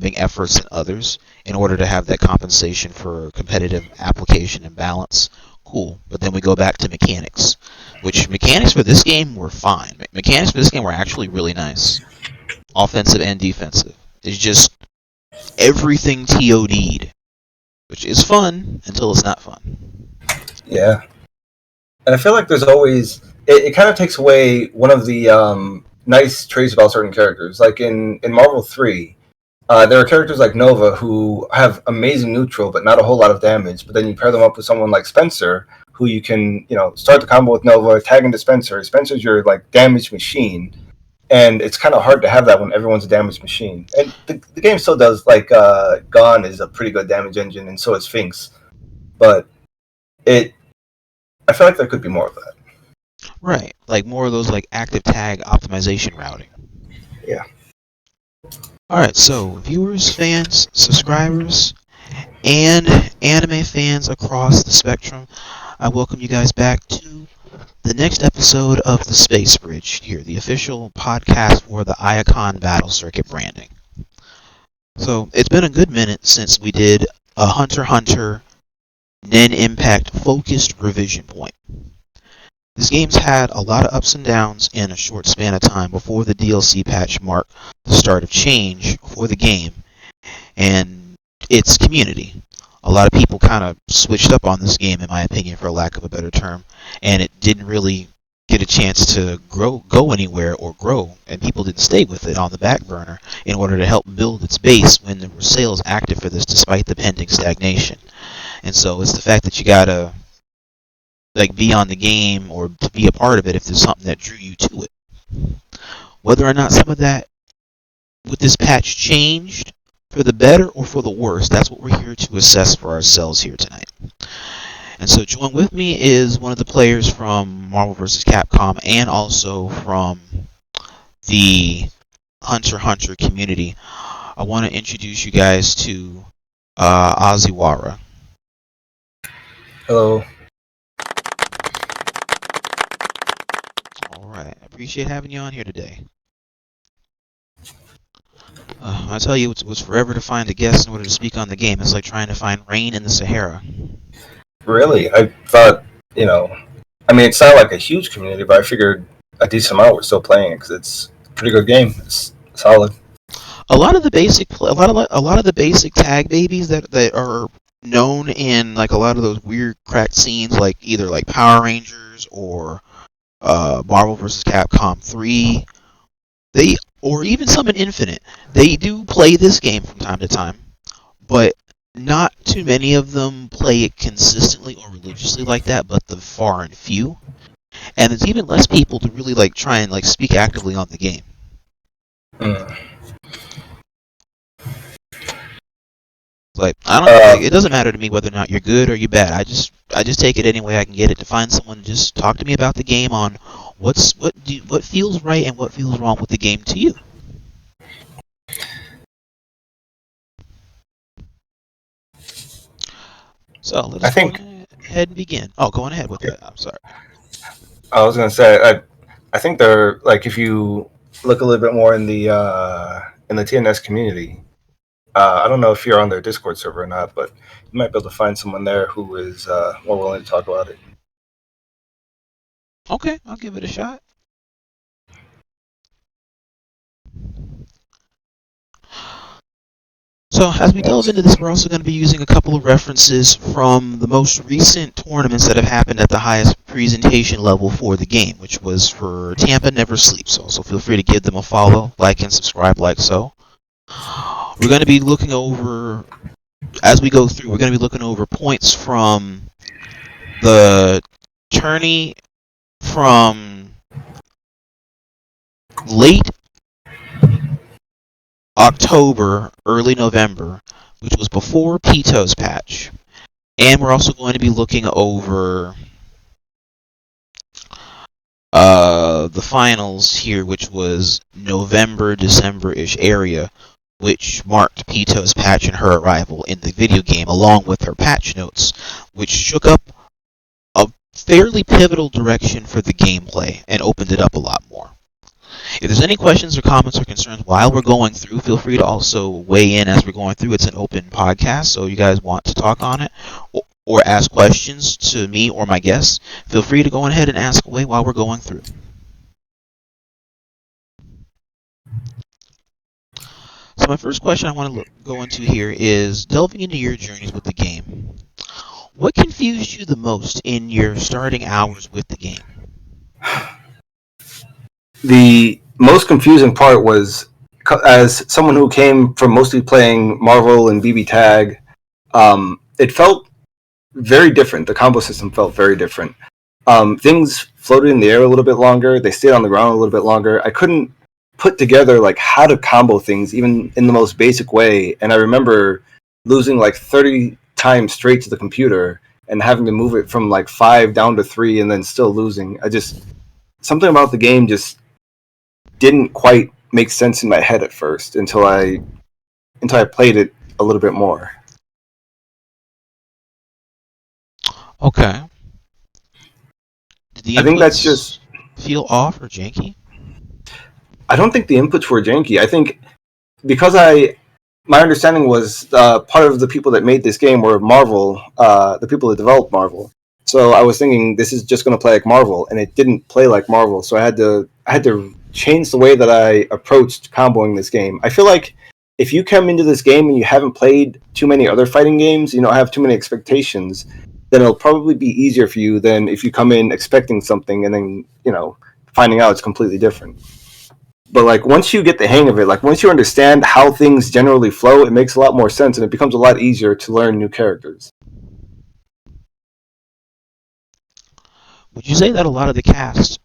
corresponding efforts in others in order to have that compensation for competitive application and balance. Cool. But then we go back to mechanics, which mechanics for this game were fine. Mechanics for this game were actually really nice, offensive and defensive. It's just everything TOD'd, which is fun until it's not fun. Yeah. And I feel like there's always... It kind of takes away one of the nice traits about certain characters. Like in Marvel 3, there are characters like Nova who have amazing neutral, but not a whole lot of damage. But then you pair them up with someone like Spencer, who you can, start the combo with Nova, tag into Spencer. Spencer's your, damage machine. And it's kind of hard to have that when everyone's a damage machine. And the game still does, Gone is a pretty good damage engine, and so is Phinks. But I feel like there could be more of that. Right, like more of those active tag optimization routing. Yeah. Alright, so viewers, fans, subscribers, and anime fans across the spectrum, I welcome you guys back to the next episode of The Space Bridge here, the official podcast for the Iacon Battle Circuit branding. So, it's been a good minute since we did a Hunter x Hunter Nen Impact focused revision point. This game's had a lot of ups and downs in a short span of time before the DLC patch marked the start of change for the game and its community. A lot of people kind of switched up on this game, in my opinion, for lack of a better term, and it didn't really get a chance to go anywhere or grow, and people didn't stay with it on the back burner in order to help build its base when there were sales active for this despite the pending stagnation. And so it's the fact that you gotta be on the game or to be a part of it if there's something that drew you to it. Whether or not some of that with this patch changed for the better or for the worse, that's what we're here to assess for ourselves here tonight. And so join with me is one of the players from Marvel vs. Capcom and also from the Hunter x Hunter community. I want to introduce you guys to Asawarau. Hello. Alright, I appreciate having you on here today. I tell you, it was forever to find a guest in order to speak on the game. It's like trying to find rain in the Sahara. Really? I thought, it sounded like a huge community, but I figured a decent amount were still playing it because it's a pretty good game. It's solid. A lot of the basic tag babies that are known in a lot of those weird cracked scenes, either Power Rangers or Marvel vs. Capcom 3, or even some in Infinite, they do play this game from time to time, but not too many of them play it consistently or religiously like that, but the far and few. And there's even less people to really try and speak actively on the game. I don't know, it doesn't matter to me whether or not you're good or you're bad. I just take it any way I can get it to find someone to just talk to me about the game on what feels right and what feels wrong with the game to you. So let's go ahead and begin. Oh, go on ahead with it. I'm sorry. I was gonna say I think they're if you look a little bit more in the TNS community. I don't know if you're on their Discord server or not, but you might be able to find someone there who is more willing to talk about it. Okay, I'll give it a shot. So, as we delve into this, we're also going to be using a couple of references from the most recent tournaments that have happened at the highest presentation level for the game, which was for Tampa Never Sleeps. Also, feel free to give them a follow, like, and subscribe like so. We're going to be looking over, as we go through, we're going to be looking over points from the tourney from late October, early November, which was before Pitou's patch. And we're also going to be looking over the finals here, which was November, December-ish area, which marked Pitou's patch and her arrival in the video game, along with her patch notes, which shook up a fairly pivotal direction for the gameplay and opened it up a lot more. If there's any questions or comments or concerns while we're going through, feel free to also weigh in as we're going through. It's an open podcast, so you guys want to talk on it or ask questions to me or my guests, feel free to go ahead and ask away while we're going through. So my first question I want to go into here is delving into your journeys with the game. What confused you the most in your starting hours with the game? The most confusing part was, as someone who came from mostly playing Marvel and BB Tag, it felt very different. The combo system felt very different. Things floated in the air a little bit longer. They stayed on the ground a little bit longer. I couldn't put together like how to combo things even in the most basic way, and I remember losing like 30 times straight to the computer and having to move it from like 5 down to 3 and then still losing. Something about the game just didn't quite make sense in my head at first until I played it a little bit more. Okay. Did the inputs I think that's just feel off or janky? I don't think the inputs were janky. I think because my understanding was part of the people that made this game were Marvel, the people that developed Marvel. So I was thinking this is just going to play like Marvel, and it didn't play like Marvel. So I had to change the way that I approached comboing this game. I feel like if you come into this game and you haven't played too many other fighting games, you don't have too many expectations, then it'll probably be easier for you than if you come in expecting something and then, finding out it's completely different. But like once you get the hang of it, like once you understand how things generally flow, it makes a lot more sense and it becomes a lot easier to learn new characters. Would you say that a lot of the cast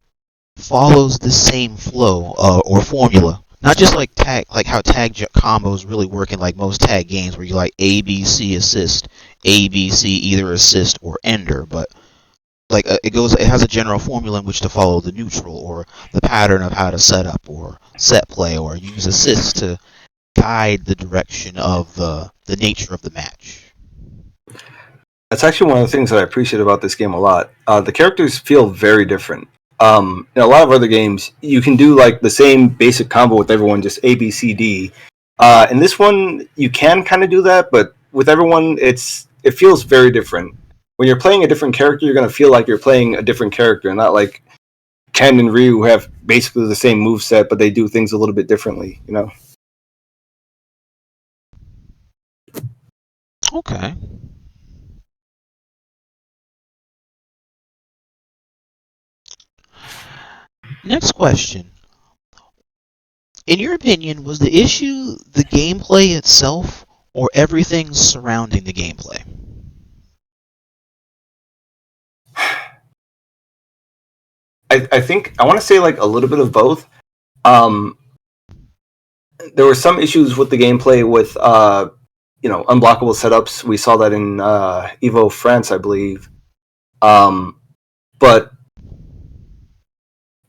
follows the same flow or formula? Not just like tag, like how tag combos really work in like most tag games, where you like ABC assist, ABC either assist or ender, but like it has a general formula in which to follow the neutral or the pattern of how to set up or set play or use assists to guide the direction of the nature of the match. That's actually one of the things that I appreciate about this game a lot. The characters feel very different. In a lot of other games, you can do like the same basic combo with everyone, just A, B, C, D. In this one, you can kind of do that, but with everyone, it feels very different. When you're playing a different character, you're going to feel like you're playing a different character, not like Ken and Ryu who have basically the same moveset, but they do things a little bit differently, Okay. Next question. In your opinion, was the issue the gameplay itself or everything surrounding the gameplay? I think I want to say like a little bit of both. There were some issues with the gameplay with unblockable setups. We saw that in Evo France, I believe. But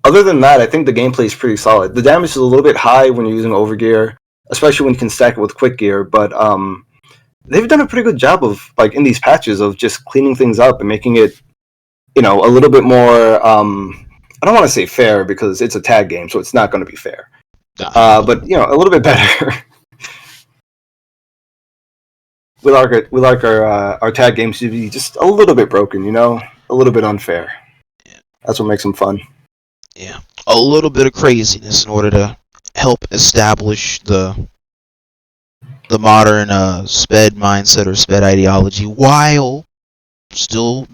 other than that, I think the gameplay is pretty solid. The damage is a little bit high when you're using overgear, especially when you can stack it with quick gear. But they've done a pretty good job of like in these patches of just cleaning things up and making it, a little bit more. I don't want to say fair because it's a tag game, so it's not going to be fair. But a little bit better. we like our tag games to be just a little bit broken, a little bit unfair. Yeah. That's what makes them fun. Yeah, a little bit of craziness in order to help establish the modern sped mindset or sped ideology, while still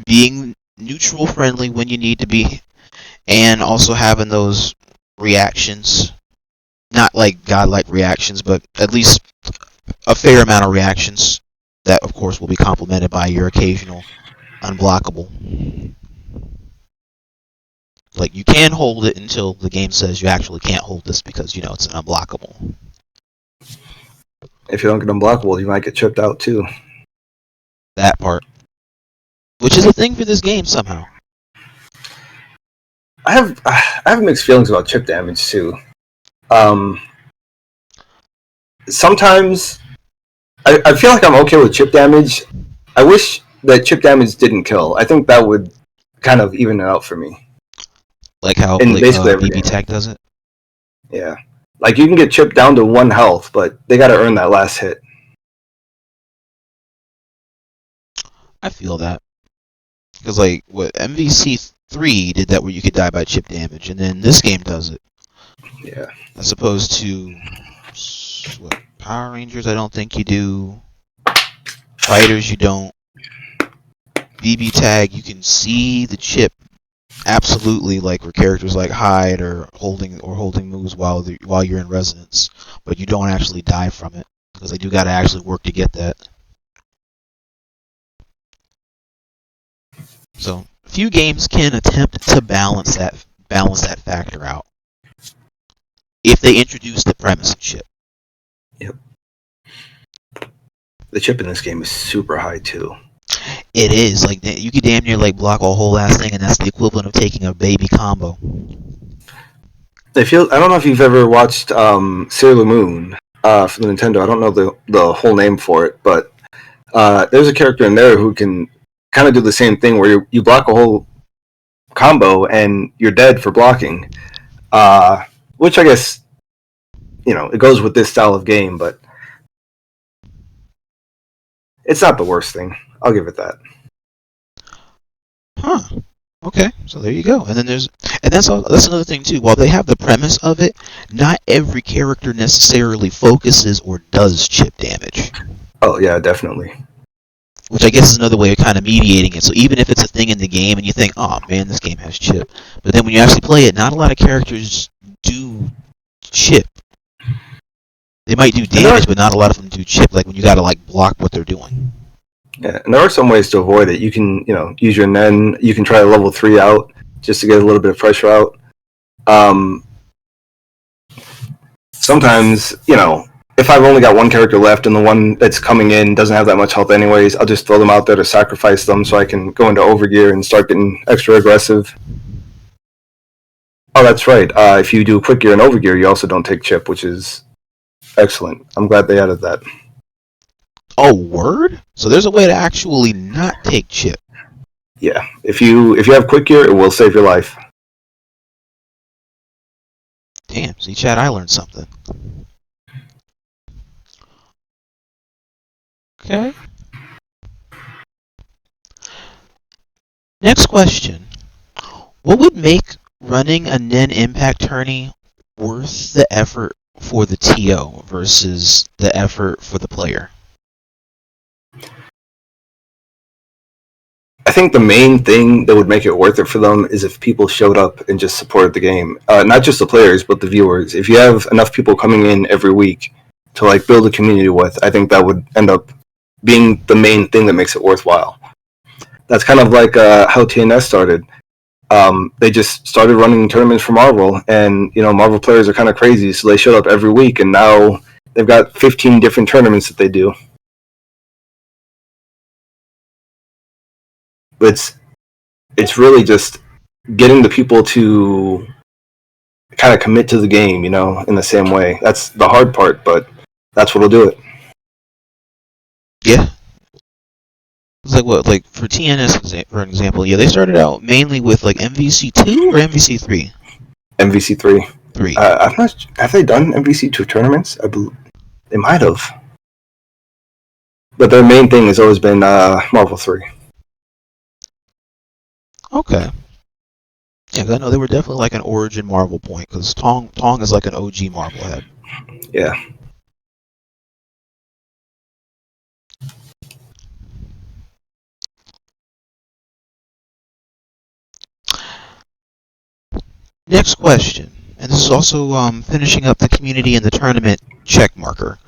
being neutral friendly when you need to be, and also having those reactions, not like godlike reactions, but at least a fair amount of reactions that of course will be complemented by your occasional unblockable. Like you can hold it until the game says you actually can't hold this because it's an unblockable. If you don't get unblockable, you might get chipped out too. That part, which is a thing for this game somehow. I have mixed feelings about chip damage too. Sometimes I feel like I'm okay with chip damage. I wish that chip damage didn't kill. I think that would kind of even it out for me. Like how in basically every BB game. Tag does it? Yeah. Like, you can get chipped down to 1 health, but they got to earn that last hit. I feel that. Because, like, what MVC3 did that where you could die by chip damage, and then this game does it. Yeah. As opposed to, what, Power Rangers, I don't think you do. Fighters, you don't. BB tag, you can see the chip absolutely, like where characters like hide or holding moves while you're in resonance, but you don't actually die from it because they do got to actually work to get that. So few games can attempt to balance that factor out if they introduce the premise of chip. Yep. The chip in this game is super high too. It is like you could damn near like block a whole ass thing, and that's the equivalent of taking a baby combo. I don't know if you've ever watched Sailor Moon for the Nintendo. I don't know the whole name for it, but there's a character in there who can kind of do the same thing where you block a whole combo and you're dead for blocking. Which I guess, it goes with this style of game, but it's not the worst thing. I'll give it that. Huh. Okay, so there you go. And then that's another thing too. While they have the premise of it, not every character necessarily focuses or does chip damage. Oh yeah, definitely. Which I guess is another way of kind of mediating it. So even if it's a thing in the game and you think, oh man, this game has chip, but then when you actually play it, not a lot of characters do chip. They might do damage, but not a lot of them do chip. Like when you gotta like block what they're doing. Yeah, and there are some ways to avoid it. You can, use your Nen. You can try a level 3 out just to get a little bit of pressure out. Sometimes, if I've only got one character left and the one that's coming in doesn't have that much health anyways, I'll just throw them out there to sacrifice them so I can go into overgear and start getting extra aggressive. Oh, that's right. If you do quick gear and overgear, you also don't take chip, which is excellent. I'm glad they added that. Oh, word? So there's a way to actually not take chip. Yeah. If you have quick gear, it will save your life. Damn, see, Chad, I learned something. Okay. Next question. What would make running a Nen Impact tourney worth the effort for the TO versus the effort for the player? I think the main thing that would make it worth it for them is if people showed up and just supported the game. Not just the players, but the viewers. If you have enough people coming in every week to like build a community with, I think that would end up being the main thing that makes it worthwhile. That's kind of like how TNS started. They just started running tournaments for Marvel, and Marvel players are kind of crazy, so they showed up every week, and now they've got 15 different tournaments that they do. It's really just getting the people to kind of commit to the game, in the same way. That's the hard part, but that's what'll do it. Yeah. It's like what, like for TNS, for example, yeah, they started out mainly with like MVC2 or MVC3? MVC3. 3. I'm not. Have they done MVC2 tournaments? I believe they might have, but their main thing has always been Marvel 3. Okay. Yeah, because I know they were definitely like an origin Marvel point, because Tong is like an OG Marvel head. Yeah. Next question, and this is also finishing up the community and the tournament check marker,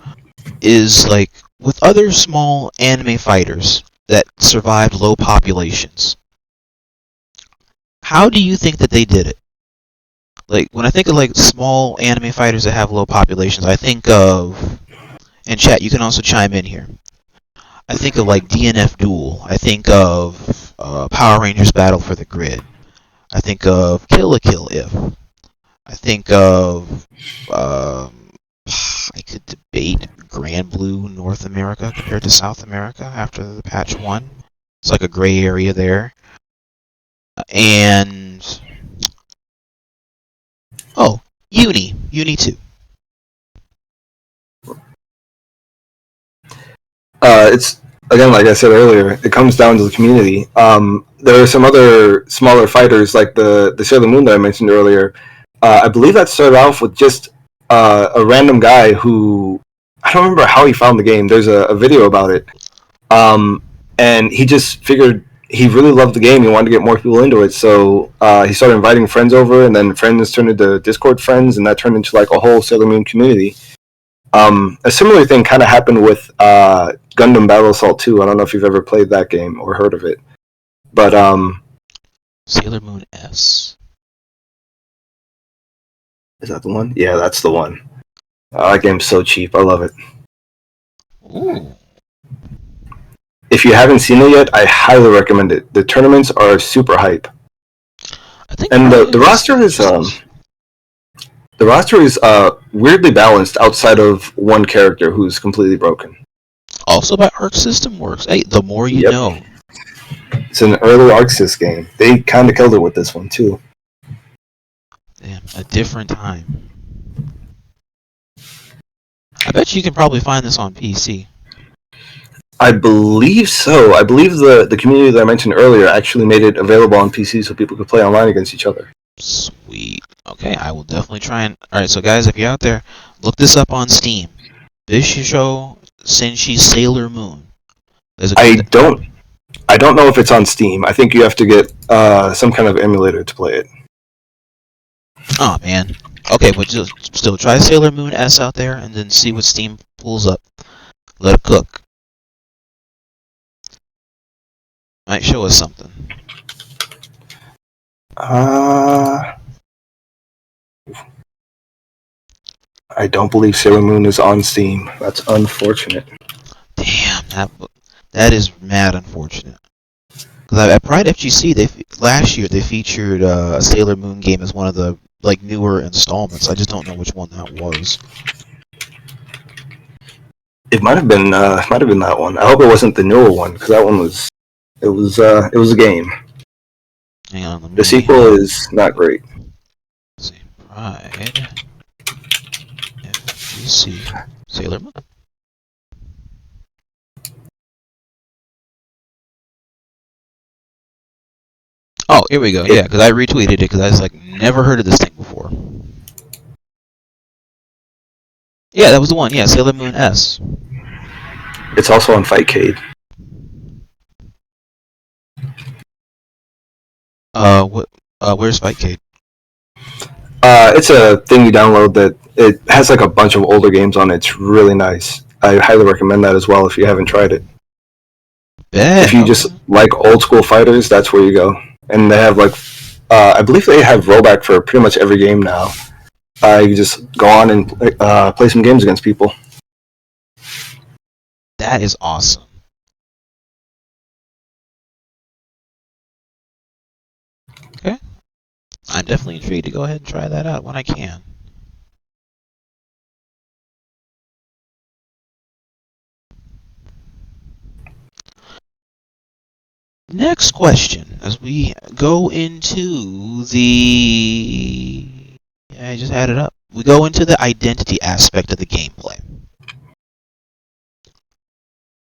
is like with other small anime fighters that survived low populations, how do you think that they did it? Like when I think of like small anime fighters that have low populations, I think of, and chat, you can also chime in here. I think of like DNF Duel. I think of Power Rangers Battle for the Grid. I think of Kill la Kill If. I think of I could debate Grand Blue North America compared to South America after the patch 1. It's like a gray area there. And Uni 2. It's again, like I said earlier, it comes down to the community. There are some other smaller fighters like the Sailor Moon that I mentioned earlier. I believe that started off with just a random guy who I don't remember how he found the game. There's a video about it, and he just figured he really loved the game. He wanted to get more people into it, so he started inviting friends over, and then friends turned into Discord friends, and that turned into like a whole Sailor Moon community. A similar thing kind of happened with Gundam Battle Assault 2. I don't know if you've ever played that game or heard of it, but Sailor Moon S. is that the one? Yeah, that's the one. That game's so cheap. I love it. Ooh. If you haven't seen it yet, I highly recommend it. The tournaments are super hype. I think And the roster is weirdly balanced outside of one character who's completely broken. also by Arc System Works. Hey, the more you know. It's an early Arcsys game. They kind of killed it with this one too. Damn, a different time. I bet you can probably find this on PC. I believe so. I believe the community that I mentioned earlier actually made it available on PC so people could play online against each other. Sweet. Okay, I will definitely try and... Alright, so guys, if you're out there, look this up on Steam. Bishisho Senshi Sailor Moon. I don't know if it's on Steam. I think you have to get some kind of emulator to play it. Oh, man. Okay, but just still, try Sailor Moon S out there, and then see what Steam pulls up. Let it cook. Might show us something. I don't believe Sailor Moon is on Steam. That's unfortunate. Damn, that is mad unfortunate. Because at Pride FGC, last year they featured a Sailor Moon game as one of the newer installments. I just don't know which one that was. It might have been that one. I hope it wasn't the newer one because that one was it was a game. Hang on, the sequel is not great. Let's see, Pride FGC Sailor Moon. Oh, here we go. Yeah, because I retweeted it because I was never heard of this thing before. Yeah, that was the one. Yeah, Sailor Moon S. It's also on Fightcade. Where's Fightcade? It's a thing you download that it has a bunch of older games on it. It's really nice. I highly recommend that as well if you haven't tried it. If you just like old school fighters, that's where you go. And they have I believe they have rollback for pretty much every game now. You just go on and play some games against people. That is awesome. Okay. I'm definitely intrigued to go ahead and try that out when I can. Next question, as we go into the... Yeah, I just had it up. We go into the identity aspect of the gameplay.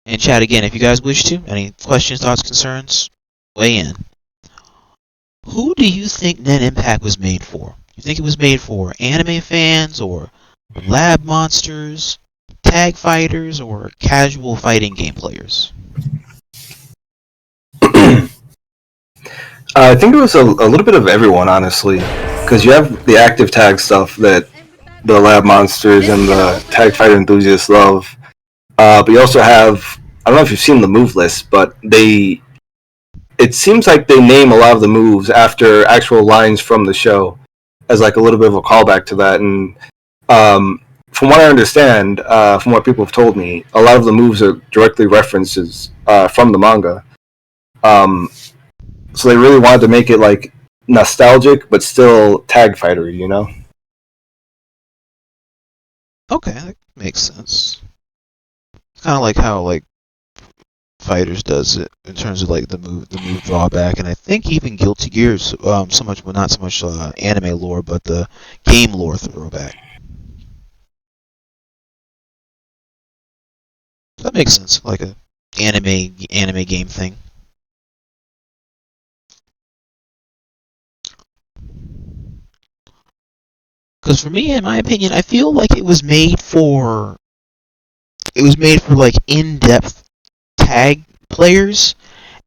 And chat again, if you guys wish to. Any questions, thoughts, concerns? Weigh in. Who do you think Nen Impact was made for? You think it was made for anime fans, or lab monsters, tag fighters, or casual fighting game players? I think it was a little bit of everyone, honestly, because you have the active tag stuff that the lab monsters and the tag fighter enthusiasts love, but you also have, I don't know if you've seen the move list, but it seems like they name a lot of the moves after actual lines from the show as a little bit of a callback to that. And from what I understand, from what people have told me, a lot of the moves are directly references from the manga. So they really wanted to make it nostalgic, but still tag fighter, you know? Okay, that makes sense. Kind of like how Fighters does it in terms of like the move drawback, and I think even Guilty Gears so much, well, not so much anime lore, but the game lore throwback. That makes sense, like a anime game thing. Because for me, in my opinion, I feel like it was made for like in-depth tag players,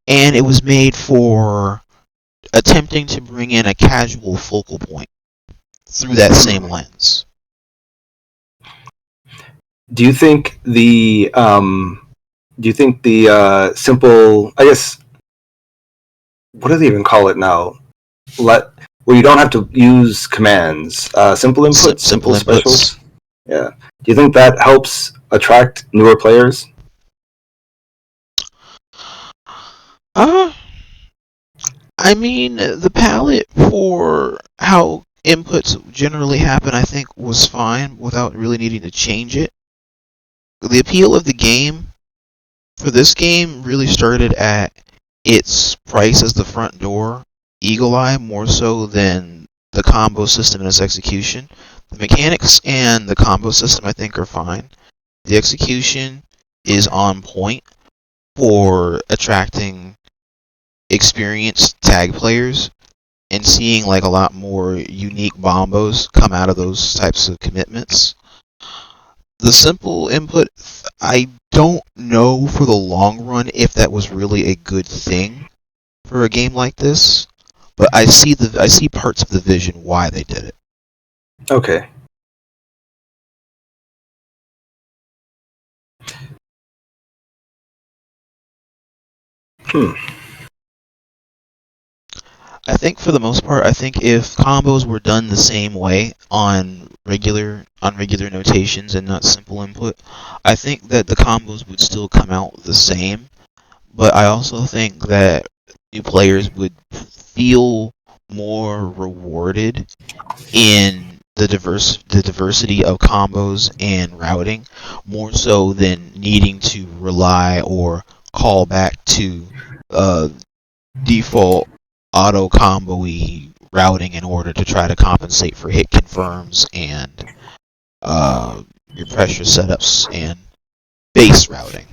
and it was made for attempting to bring in a casual focal point through that same lens. Do you think the simple, I guess, what do they even call it now? Where you don't have to use commands, simple inputs, simple specials. Yeah. Do you think that helps attract newer players? I mean, the palette for how inputs generally happen, I think, was fine without really needing to change it. The appeal of the game for this game really started at its price as the front door, Eagle Eye, more so than the combo system and its execution. The mechanics and the combo system, I think, are fine. The execution is on point for attracting experienced tag players and seeing like a lot more unique bombos come out of those types of commitments. The simple input, I don't know for the long run if that was really a good thing for a game like this, but I see parts of the vision why they did it. Okay. I think for the most part, I think if combos were done the same way on regular notations and not simple input, I think that the combos would still come out the same. But I also think that new players would feel more rewarded in the diversity of combos and routing, more so than needing to rely or call back to default auto combo-y routing in order to try to compensate for hit confirms and your pressure setups and base routing.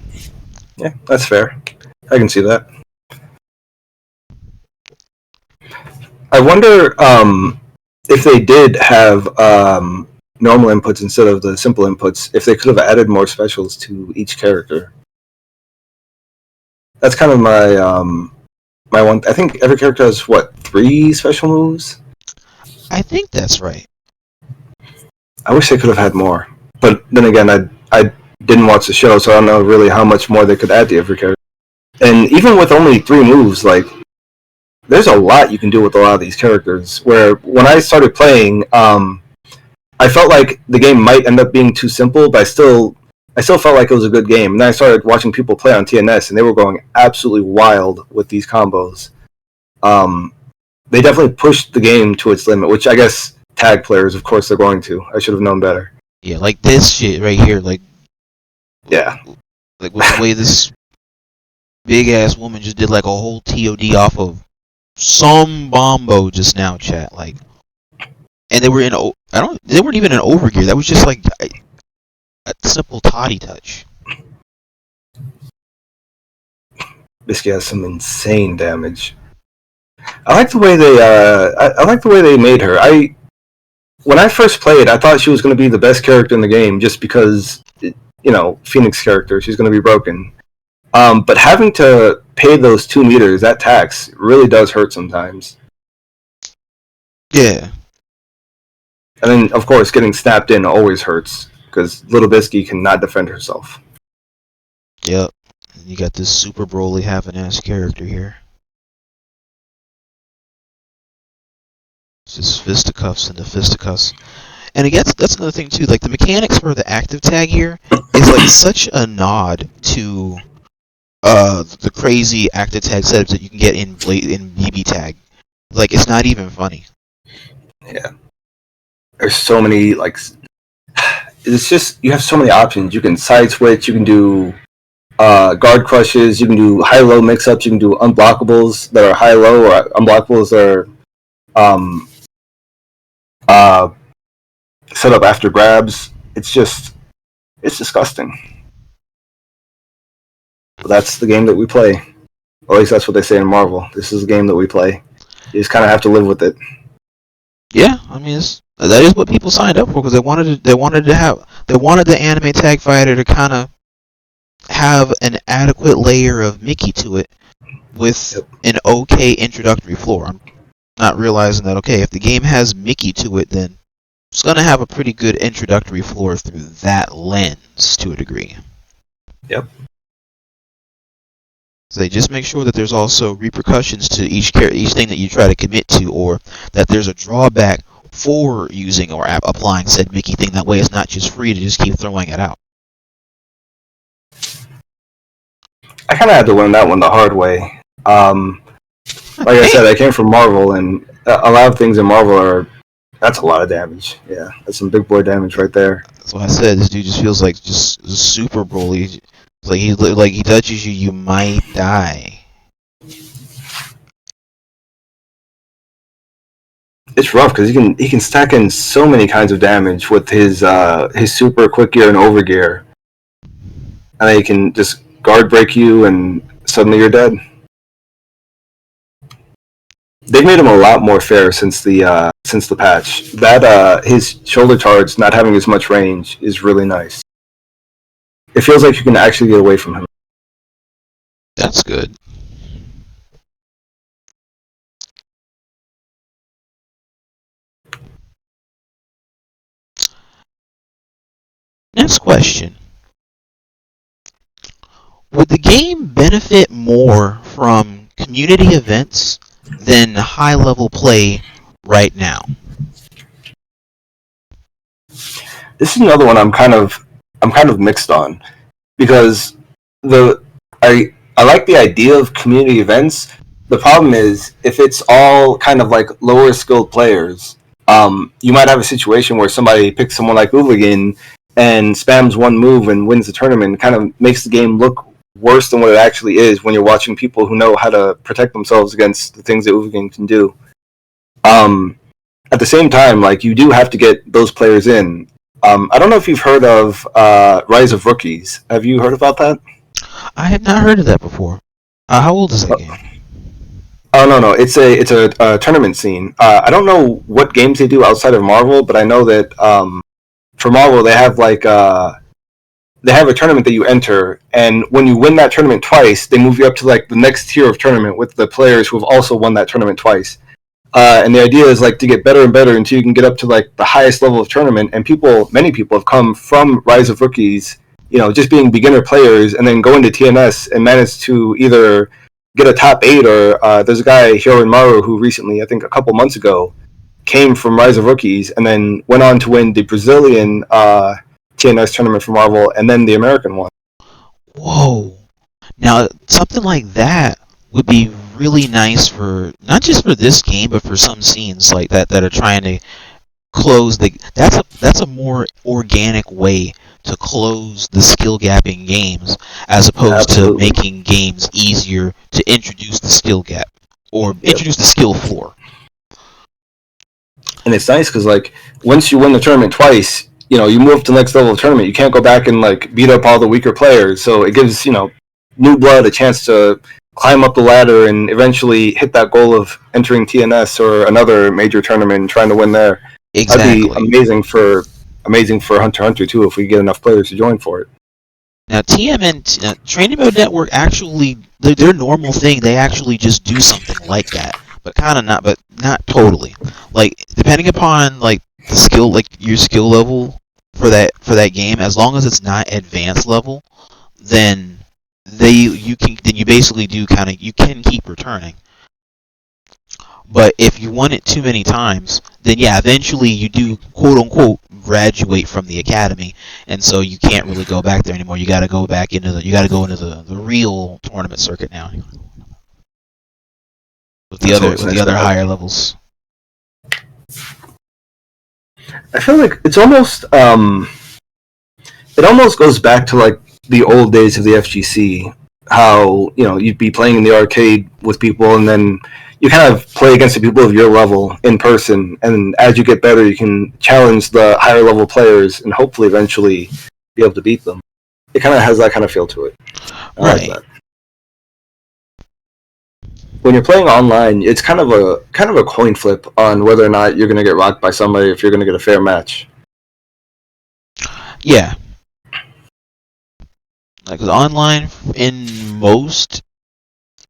Yeah, that's fair. I can see that. I wonder if they did have normal inputs instead of the simple inputs, if they could have added more specials to each character. That's kind of my one. I think every character has, 3 special moves? I think that's right. I wish they could have had more. But then again, I didn't watch the show, so I don't know really how much more they could add to every character. And even with only 3 moves, like, there's a lot you can do with a lot of these characters. Where when I started playing, I felt like the game might end up being too simple, but I still felt like it was a good game. And then I started watching people play on TNS, and they were going absolutely wild with these combos. They definitely pushed the game to its limit, which I guess tag players, of course, they're going to. I should have known better. Yeah, like this shit right here, like yeah, like with the way this big ass woman just did like a whole TOD off of some bombo just now, chat. Like, and they were in they weren't even in overgear. That was just like a simple toddy touch. This guy has some insane damage. I like the way they I like the way they made her. When I first played, I thought she was going to be the best character in the game just because, Phoenix character, she's going to be broken. But having to pay those 2 meters, that tax, really does hurt sometimes. Yeah. And then, of course, getting snapped in always hurts, because Little Bisky cannot defend herself. Yep. You got this super Broly half-an-ass character here. It's just fisticuffs into fisticuffs. And again, that's another thing too. Like the mechanics for the active tag here is like such a nod to the crazy active tag setups that you can get in BB tag. Like it's not even funny. Yeah. There's so many it's just you have so many options. You can side switch. You can do guard crushes. You can do high-low mix-ups. You can do unblockables that are high-low, or unblockables that are set up after grabs. It's disgusting. But that's the game that we play. Or at least that's what they say in Marvel. This is the game that we play. You just kind of have to live with it. Yeah, I mean, that is what people signed up for, because they wanted the anime tag fighter to kind of have an adequate layer of Mickey to it with an okay introductory floor. I'm not realizing that, okay, if the game has Mickey to it, then it's going to have a pretty good introductory floor through that lens to a degree. Yep. So they just make sure that there's also repercussions to each thing that you try to commit to, or that there's a drawback for using or applying said Mickey thing. That way it's not just free to just keep throwing it out. I kind of had to learn that one the hard way. Like I said, I came from Marvel, and a lot of things in Marvel that's a lot of damage. Yeah, that's some big boy damage right there. That's why I said this dude just feels like just super Broly. Like he touches you, you might die. It's rough because he can stack in so many kinds of damage with his super quick gear and over gear, and then he can just guard break you, and suddenly you're dead. They've made him a lot more fair since the patch. That his shoulder charge not having as much range is really nice. It feels like you can actually get away from him. That's good. Next question. Would the game benefit more from community events than high-level play right now? This is another one I'm kind of mixed on, because I like the idea of community events. The problem is, if it's all kind of like lower skilled players, you might have a situation where somebody picks someone like Hooligan and spams one move and wins the tournament. Kind of makes the game look worse than what it actually is when you're watching people who know how to protect themselves against the things that Hooligan can do. At the same time, like, you do have to get those players in. I don't know if you've heard of Rise of Rookies. Have you heard about that? I have not heard of that before. How old is that game? Oh no, it's a tournament scene. I don't know what games they do outside of Marvel, but I know that for Marvel they have they have a tournament that you enter, and when you win that tournament twice, they move you up to like the next tier of tournament with the players who have also won that tournament twice. And the idea is like to get better and better until you can get up to like the highest level of tournament. And many people have come from Rise of Rookies, just being beginner players, and then go into TNS and manage to either get a top 8 or there's a guy, Hyorin Maru, who recently, I think a couple months ago, came from Rise of Rookies and then went on to win the Brazilian TNS tournament for Marvel and then the American one. Whoa. Now, something like that would be really nice for, not just for this game, but for some scenes like that are trying to close that's a more organic way to close the skill gap in games, as opposed to making games easier to introduce the skill gap or introduce the skill floor. And it's nice because, like, once you win the tournament twice, you move to the next level of tournament. You can't go back and like beat up all the weaker players. So it gives new blood a chance to climb up the ladder and eventually hit that goal of entering TNS or another major tournament and trying to win there. Exactly. That'd be amazing for Hunter x Hunter too, if we get enough players to join for it. Now, TMN, Training Mode Network, actually, their normal thing, they actually just do something like that, but not totally. Like, depending upon like the skill, like your skill level for that game, as long as it's not advanced level, then you basically do you can keep returning. But if you won it too many times, then yeah, eventually you do quote unquote graduate from the academy, and so you can't really go back there anymore. You got to go into the real tournament circuit now with the other higher levels. I feel like it's almost it almost goes back to like the old days of the FGC, how you'd be playing in the arcade with people, and then you kind of play against the people of your level in person, and as you get better, you can challenge the higher level players, and hopefully eventually be able to beat them. It kind of has that kind of feel to it. I like that. When you're playing online, it's kind of a coin flip on whether or not you're going to get rocked by somebody, if you're going to get a fair match. Yeah. Because online, in most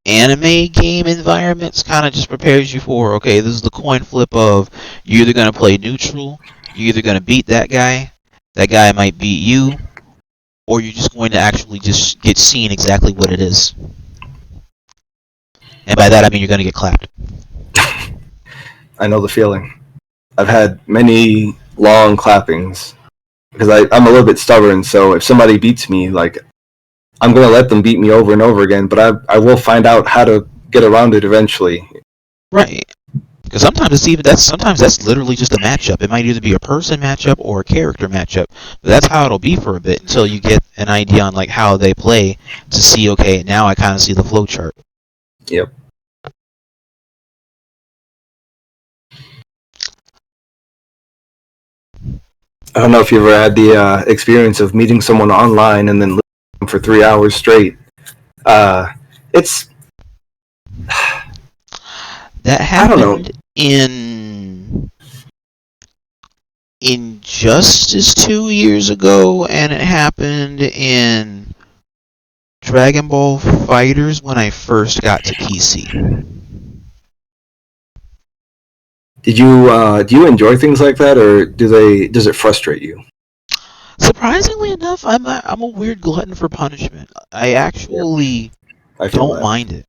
anime game environments, kind of just prepares you for, okay, this is the coin flip of you're either going to play neutral, you're either going to beat that guy might beat you, or you're just going to actually just get seen exactly what it is. And by that I mean you're going to get clapped. I know the feeling. I've had many long clappings because I'm a little bit stubborn, so if somebody beats me, like, I'm going to let them beat me over and over again, but I will find out how to get around it eventually. Right. Because sometimes that's literally just a matchup. It might either be a person matchup or a character matchup. But that's how it'll be for a bit until you get an idea on like how they play to see, okay, now I kind of see the flow chart. Yep. I don't know if you ever had the experience of meeting someone online and then losing them for 3 hours straight. It's that happened in Injustice 2 years ago, and it happened in Dragon Ball Fighters when I first got to PC. do you enjoy things like that, or does it frustrate you? Surprisingly enough, I'm a weird glutton for punishment. I actually don't mind it.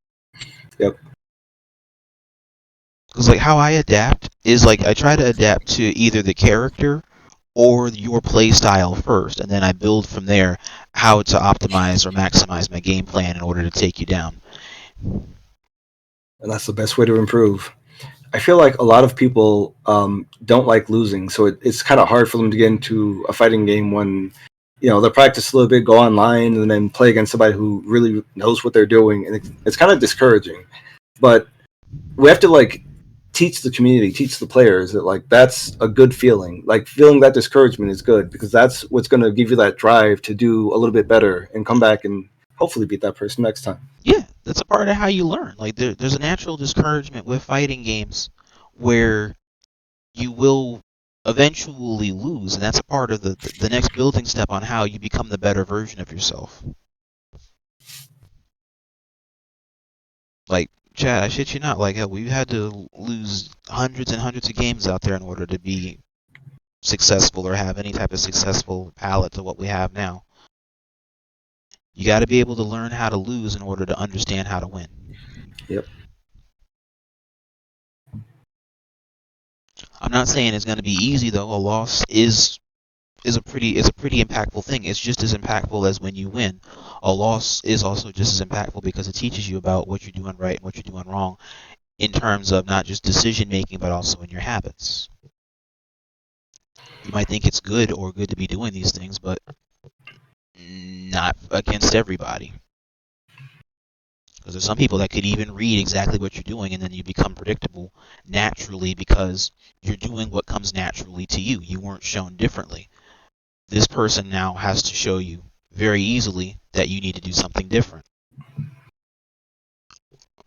Yep. Because like how I adapt is like I try to adapt to either the character or your play style first, and then I build from there how to optimize or maximize my game plan in order to take you down. And that's the best way to improve. I feel like a lot of people don't like losing, so it's kind of hard for them to get into a fighting game when they practice a little bit, go online, and then play against somebody who really knows what they're doing, and it's kind of discouraging. But we have to like teach the community, teach the players that like that's a good feeling. Like feeling that discouragement is good because that's what's going to give you that drive to do a little bit better and come back and hopefully beat that person next time. Yeah, that's a part of how you learn. Like there's a natural discouragement with fighting games where you will eventually lose, and that's a part of the next building step on how you become the better version of yourself. Like, Chad, I shit you not, like, hell, we've had to lose hundreds and hundreds of games out there in order to be successful or have any type of successful palette to what we have now. You got to be able to learn how to lose in order to understand how to win. Yep. I'm not saying it's going to be easy though. A loss is a pretty impactful thing. It's just as impactful as when you win. A loss is also just as impactful because it teaches you about what you're doing right and what you're doing wrong in terms of not just decision making but also in your habits. You might think it's good to be doing these things, but not against everybody. Because there's some people that could even read exactly what you're doing and then you become predictable naturally because you're doing what comes naturally to you. You weren't shown differently. This person now has to show you very easily that you need to do something different.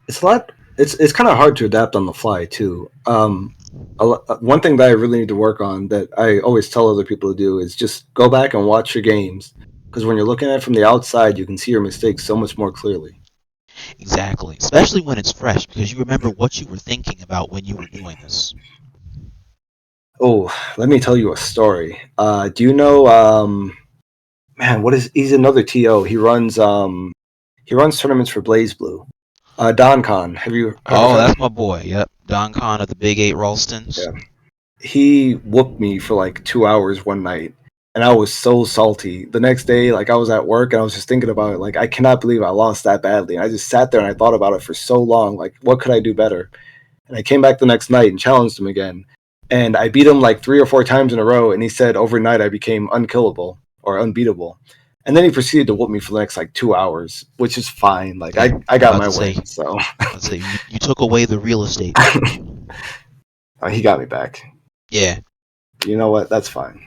It's kind of hard to adapt on the fly too. One thing that I really need to work on that I always tell other people to do is just go back and watch your games, because when you're looking at it from the outside, you can see your mistakes so much more clearly. Exactly, especially when it's fresh, because you remember what you were thinking about when you were doing this. Oh, let me tell you a story. Do you know, man, he's another TO. He runs tournaments for BlazBlue. Don Khan, have you heard of him? That's my boy. Yep, Don Khan of the Big 8 Ralstons. Yeah. He whooped me for like 2 hours one night, and I was so salty. The next day, like, I was at work and I was just thinking about it. Like, I cannot believe I lost that badly. And I just sat there and I thought about it for so long. Like, what could I do better? And I came back the next night and challenged him again. And I beat him like 3 or 4 times in a row. And he said overnight I became unkillable or unbeatable. And then he proceeded to whoop me for the next like 2 hours, which is fine. Like Yeah, I I was got about my to say. win, so Let's say you took away the real estate. he got me back. Yeah, You know what? That's fine.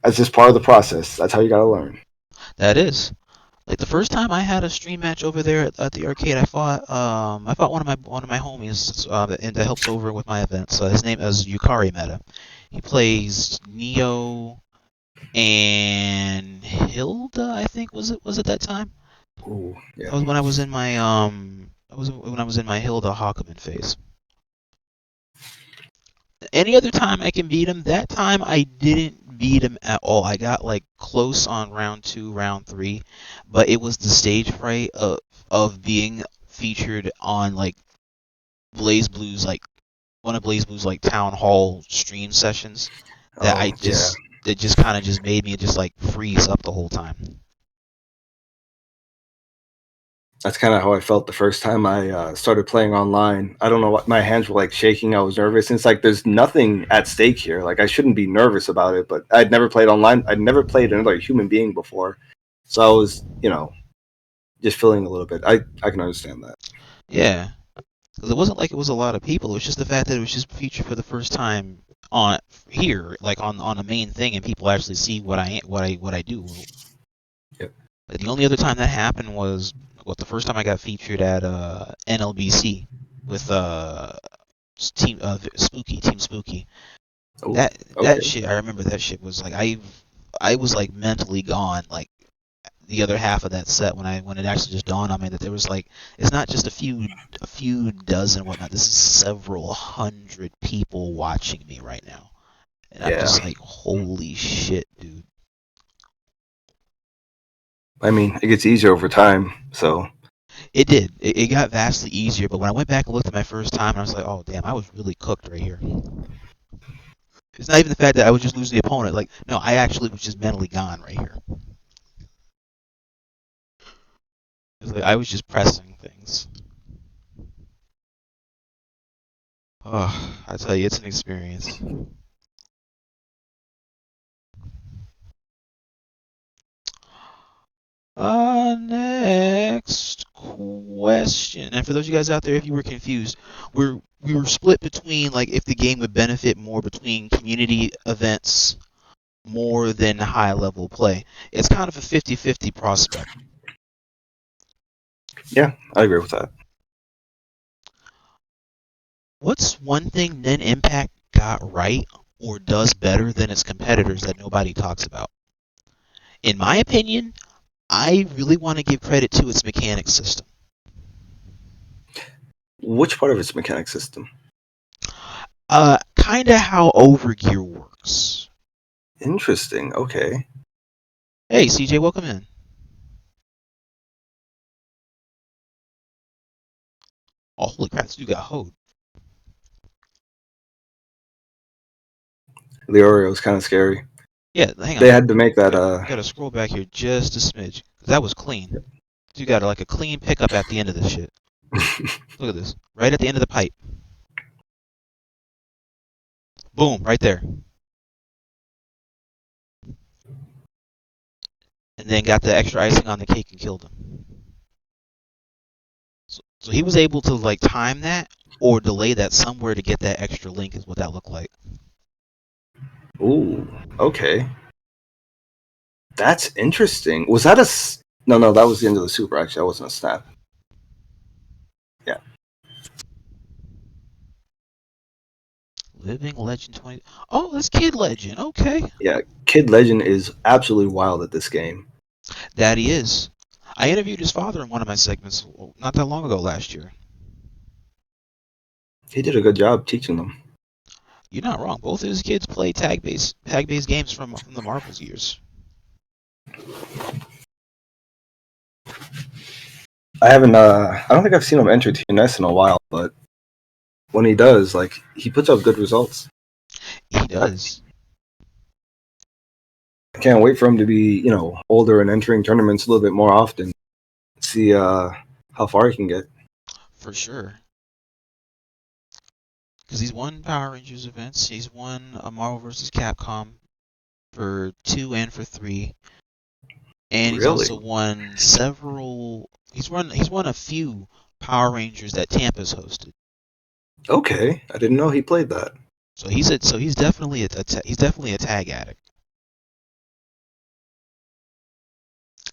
That's just part of the process. That's how you gotta learn. that is. Like the first time I had a stream match over there at the arcade, I fought one of my homies and that helps over with my events. His name is Yukari Meta. He plays Neo and Hilda, I think was it that time? Ooh, That yeah. was when I was in my when I was in my Hilda Hawkman phase. Any other time I can beat him. That time I didn't beat him at all. I got like close on round 2, round 3, but it was the stage fright of being featured on like Blaze Blue's like one of Blaze Blue's like town hall stream sessions that I Oh, yeah. just that just kind of just made me just like freeze up the whole time. That's kind of how I felt the first time I started playing online. I don't know what my hands were like shaking. I was nervous. And it's like there's nothing at stake here. Like I shouldn't be nervous about it, but I'd never played online. I'd never played another human being before, so I was, just feeling a little bit. I can understand that. Yeah, because it wasn't like it was a lot of people. It was just the fact that it was just featured for the first time on here, like on the main thing, and people actually see what I do. Yep. But the only other time that happened was the first time I got featured at NLBC with Team Spooky. Oh, That okay. shit, I remember that shit was like I was like mentally gone like the other half of that set when it actually just dawned on me that there was like it's not just a few dozen whatnot. This is several hundred people watching me right now, and I'm Yeah. just like, holy shit, dude. I mean, it gets easier over time. So It did. It got vastly easier, but when I went back and looked at my first time, I was like, oh damn, I was really cooked right here. It's not even the fact that I was just losing the opponent. Like, no, I actually was just mentally gone right here. Like, I was just pressing things. Oh, I tell you, it's an experience. Next question. And for those of you guys out there, if you were confused, we were split between like if the game would benefit more between community events more than high level play. It's kind of a 50-50 prospect. yeah, I agree with that. What's one thing Nen Impact got right or does better than its competitors that nobody talks about? In my opinion, I really want to give credit to its mechanics system. Which part of its mechanic system? Kinda how Overgear works. Interesting. Okay. Hey, CJ, welcome in. Oh, holy crap, you got hoed. Leorio's kind of scary. Yeah, hang on. They had to make that. Gotta scroll back here just a smidge. That was clean. You got like a clean pickup at the end of this shit. Look at this. Right at the end of the pipe. Boom, right there. And then got the extra icing on the cake and killed him. So he was able to like time that or delay that somewhere to get that extra link is what that looked like. Ooh. Okay. That's interesting. Was that no, no, that was the end of the super, actually. That wasn't a snap. Yeah. Living Legend 20. Oh, that's Kid Legend. Okay. Yeah. Kid Legend is absolutely wild at this game. That he is. I interviewed his father in one of my segments not that long ago last year. He did a good job teaching them. You're not wrong. Both of his kids play tag based games from the Marvel's years. I don't think I've seen him enter TNS in a while, but when he does, like, he puts up good results. He does. I can't wait for him to be, older and entering tournaments a little bit more often. See how far he can get. For sure. Because he's won Power Rangers events. He's won a Marvel vs. Capcom for 2 and for 3. and he's Really? also won several. He's won a few Power Rangers that Tampa's hosted. Okay, I didn't know he played that. So he's definitely he's definitely a tag addict.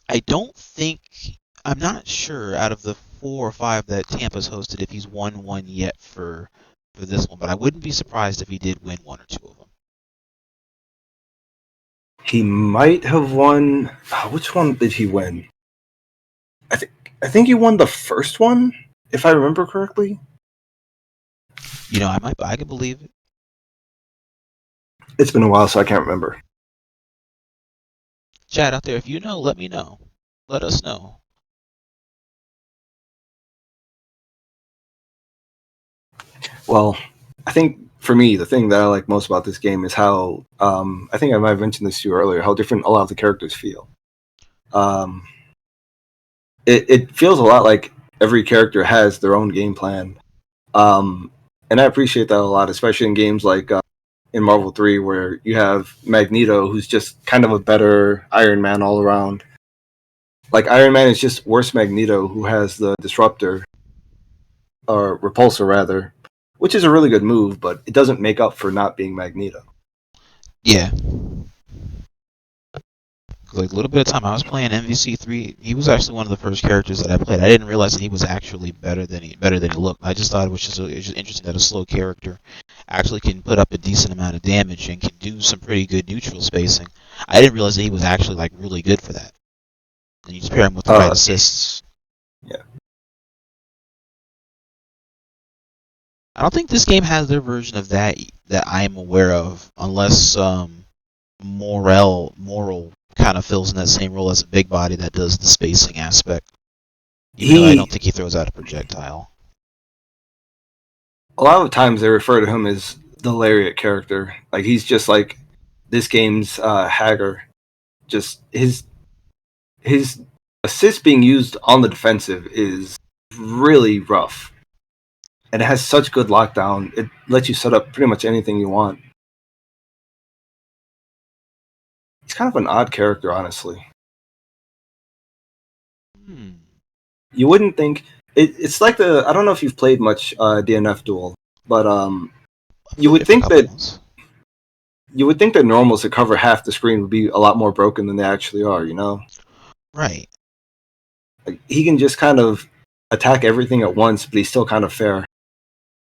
I don't think I'm not sure out of the 4 or 5 that Tampa's hosted if he's won one yet for this one, but I wouldn't be surprised if he did win 1 or 2 of them. He might have won. Which one did he win? I think I think he won the first one, if I remember correctly. I can believe it. It's been a while, so I can't remember. Chat out there, if you know, let me know. Let us know. Well, I think for me, the thing that I like most about this game is how I think I might have mentioned this to you earlier. How different a lot of the characters feel. Um, it feels a lot like every character has their own game plan, and I appreciate that a lot, especially in games like in Marvel 3, where you have Magneto, who's just kind of a better Iron Man all around. Like Iron Man is just worse Magneto, who has the Disruptor or Repulsor rather, which is a really good move, but it doesn't make up for not being Magneto. Yeah. Like a little bit of time I was playing MVC3, he was actually one of the first characters that I played. I didn't realize that he was actually better than he looked. I just thought it was just interesting that a slow character actually can put up a decent amount of damage and can do some pretty good neutral spacing. I didn't realize that he was actually like really good for that. And you just pair him with the right assists. Yeah. I don't think this game has their version of that I'm aware of, unless Moral kind of fills in that same role as a big body that does the spacing aspect. Even though I don't think he throws out a projectile. A lot of times they refer to him as the Lariat character. Like he's just like this game's Hagger. Just his assist being used on the defensive is really rough. And it has such good lockdown. It lets you set up pretty much anything you want. He's kind of an odd character, honestly. You wouldn't think it's like I don't know if you've played much DNF Duel, but you would think that normals that cover half the screen would be a lot more broken than they actually are. You know, right? Like, he can just kind of attack everything at once, but he's still kind of fair.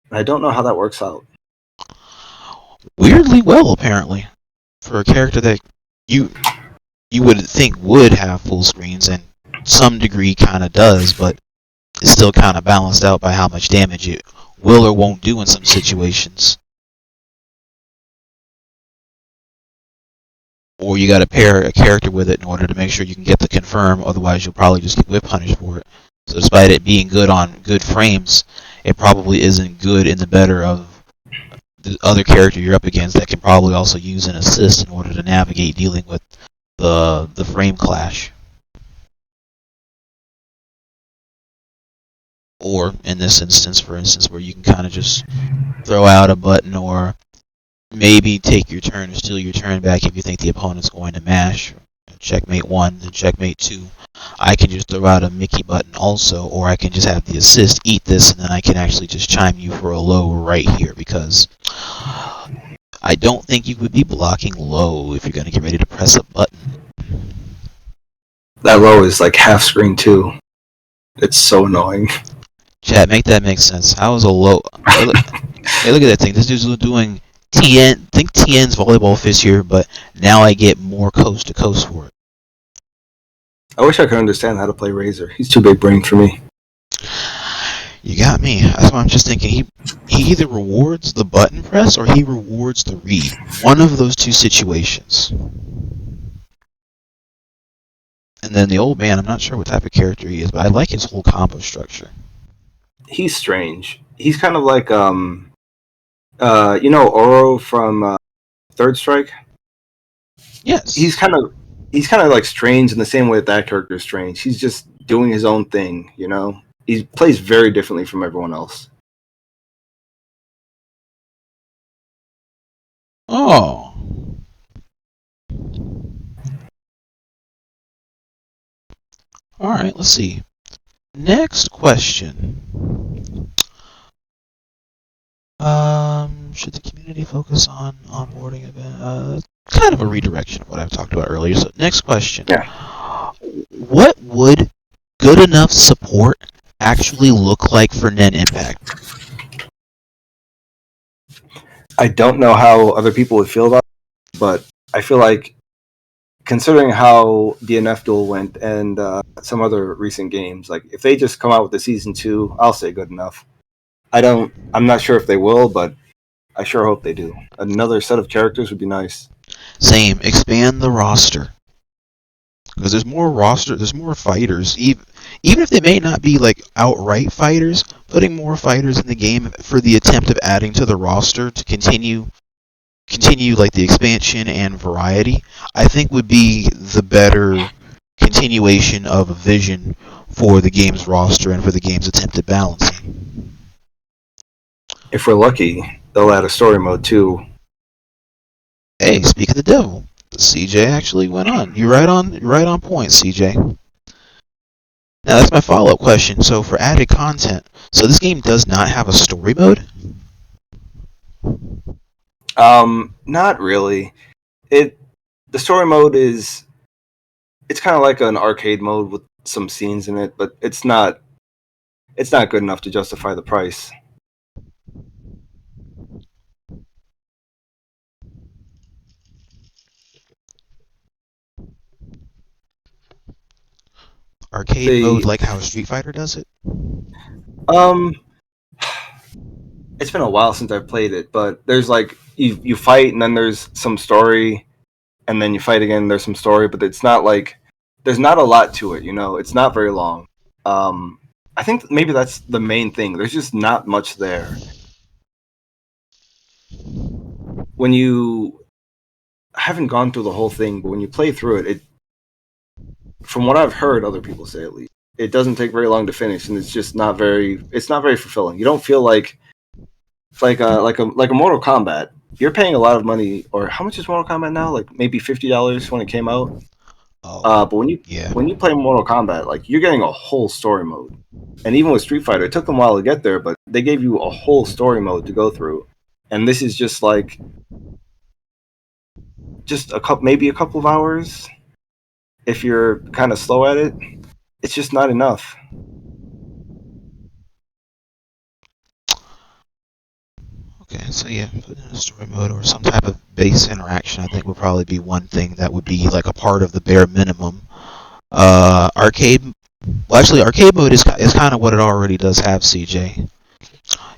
And I don't know how that works out. Weirdly well, apparently, for a character that you would think would have full screens, and some degree kind of does, but it's still kind of balanced out by how much damage it will or won't do in some situations. Or you got to pair a character with it in order to make sure you can get the confirm, otherwise you'll probably just get whip punished for it. So despite it being good on good frames, it probably isn't good in the better of the other character you're up against that can probably also use an assist in order to navigate dealing with the frame clash. Or in this instance, for instance, where you can kind of just throw out a button or maybe take your turn or steal your turn back if you think the opponent's going to mash. Checkmate 1, then checkmate 2. I can just throw out a Mickey button also, or I can just have the assist eat this, and then I can actually just chime you for a low right here, because I don't think you would be blocking low if you're going to get ready to press a button. That low is like half screen too. It's so annoying. Chat, make that make sense. How is a low... Hey, look at that thing. This dude's doing TN... Think TN's volleyball fist here, but now I get more coast to coast for it. I wish I could understand how to play Razor. He's too big brain for me. You got me. That's why I'm just thinking he either rewards the button press or he rewards the read. One of those two situations. And then the old man, I'm not sure what type of character he is, but I like his whole combo structure. He's strange. He's kind of like Oro from Third Strike. Yes. He's kind of like strange in the same way that character is strange. He's just doing his own thing, you know. He plays very differently from everyone else. Oh. All right, let's see. Next question. Should the community focus on onboarding event? Kind of a redirection of what I've talked about earlier. So, next question. Yeah. What would good enough support actually look like for Nen Impact? I don't know how other people would feel about it, but I feel like considering how DNF Duel went and some other recent games, like if they just come out with the season 2, I'll say good enough. I'm not sure if they will, but I sure hope they do. Another set of characters would be nice. Same. Expand the roster. Because there's more fighters. Even if they may not be like outright fighters, putting more fighters in the game for the attempt of adding to the roster to continue like the expansion and variety, I think would be the better continuation of a vision for the game's roster and for the game's attempt at balancing. If we're lucky, they'll add a story mode too. Hey, speak of the devil, CJ actually went on. You're right on point, CJ. Now that's my follow-up question. So for added content, so this game does not have a story mode? Not really. The story mode it's kind of like an arcade mode with some scenes in it, but it's not good enough to justify the price. Arcade mode like how Street Fighter does it? Um, it's been a while since I've played it, but there's like you fight and then there's some story, and then you fight again. And there's some story, but it's not like there's not a lot to it. It's not very long. I think maybe that's the main thing. There's just not much there. When you I haven't gone through the whole thing, but when you play through it, from what I've heard other people say at least, it doesn't take very long to finish, and it's not very fulfilling. You don't feel like it's like a Mortal Kombat. You're paying a lot of money, or how much is Mortal Kombat now? Like maybe $50 when it came out. But when you play Mortal Kombat, like you're getting a whole story mode, and even with Street Fighter, it took them a while to get there, but they gave you a whole story mode to go through, and this is just like maybe a couple of hours if you're kind of slow at it. It's just not enough. Okay, so yeah, put in a story mode or some type of base interaction, I think would probably be one thing that would be like a part of the bare minimum. Arcade, well, actually, arcade mode is kind of what it already does have, CJ.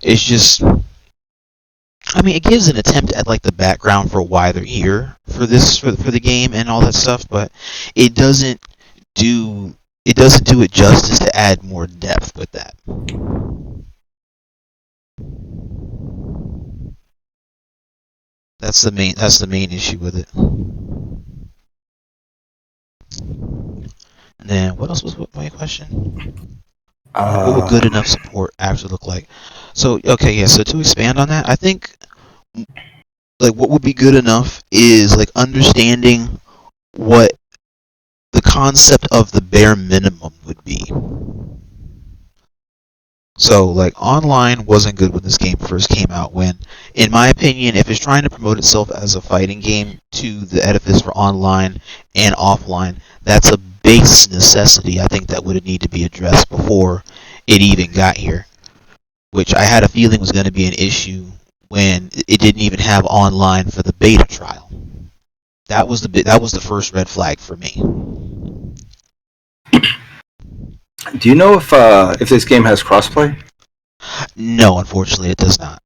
It's just, I mean, it gives an attempt at like the background for why they're here for the game and all that stuff, but it doesn't do it justice to add more depth with that. That's the main issue with it. And then what else was my question? What would good enough support actually look like? So okay, yeah. So to expand on that, I think like what would be good enough is like understanding what the concept of the bare minimum would be. So, like, online wasn't good when this game first came out. When, in my opinion, if it's trying to promote itself as a fighting game to the edifice for online and offline, that's a base necessity I think that would need to be addressed before it even got here. Which I had a feeling was going to be an issue when it didn't even have online for the beta trial. That was the first red flag for me. Do you know if this game has crossplay? No, unfortunately, it does not.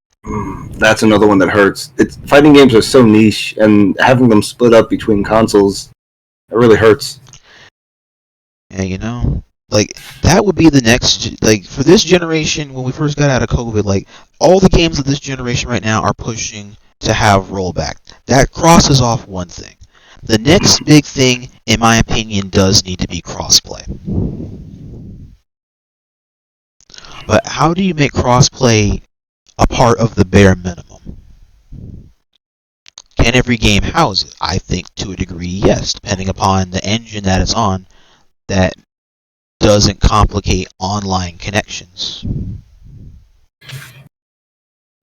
That's another one that hurts. Fighting games are so niche, and having them split up between consoles, it really hurts. Yeah, like that would be the next, like for this generation when we first got out of COVID, like all the games of this generation right now are pushing to have rollback. That crosses off one thing. The next big thing, in my opinion, does need to be crossplay. But how do you make crossplay a part of the bare minimum? Can every game house it? I think to a degree, yes, depending upon the engine that it's on. That doesn't complicate online connections.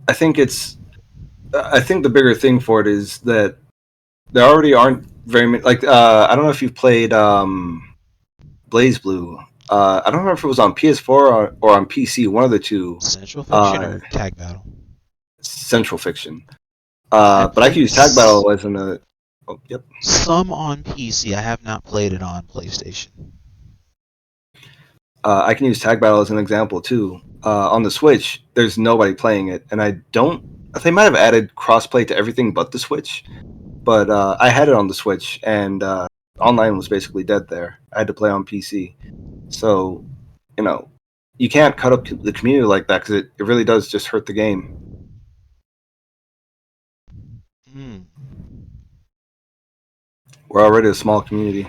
I think the bigger thing for it is that there already aren't very many. Like I don't know if you've played Blaze Blue. I don't remember if it was on PS4 or on PC, one of the two. Central Fiction or Tag Battle? Central Fiction. I But I could played use Tag Battle as an. Yep. some on PC. I have not played it on PlayStation. I can use Tag Battle as an example too. On the Switch, there's nobody playing it, and I don't. They might have added crossplay to everything but the Switch, but I had it on the Switch, and online was basically dead there. I had to play on PC, so you can't cut up the community like that because it really does just hurt the game. We're already a small community.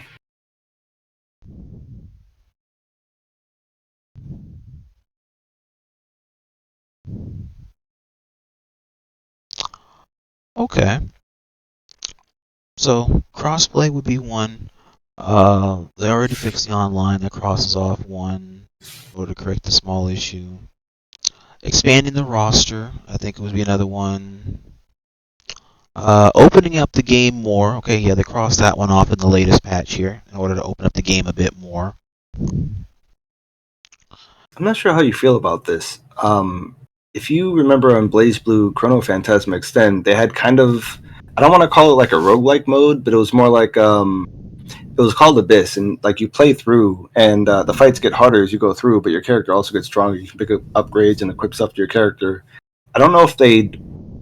Okay. So crossplay would be one. They already fixed the online that crosses off one in order to correct the small issue. Expanding the roster, I think it would be another one. Opening up the game more. Okay, yeah, they crossed that one off in the latest patch here in order to open up the game a bit more. I'm not sure how you feel about this. If you remember on Blaze Blue Chrono Phantasma Extend, they had kind of, I don't want to call it like a roguelike mode, but it was more like it was called Abyss, and like you play through, and the fights get harder as you go through, but your character also gets stronger. You can pick up upgrades and equip stuff to your character. I don't know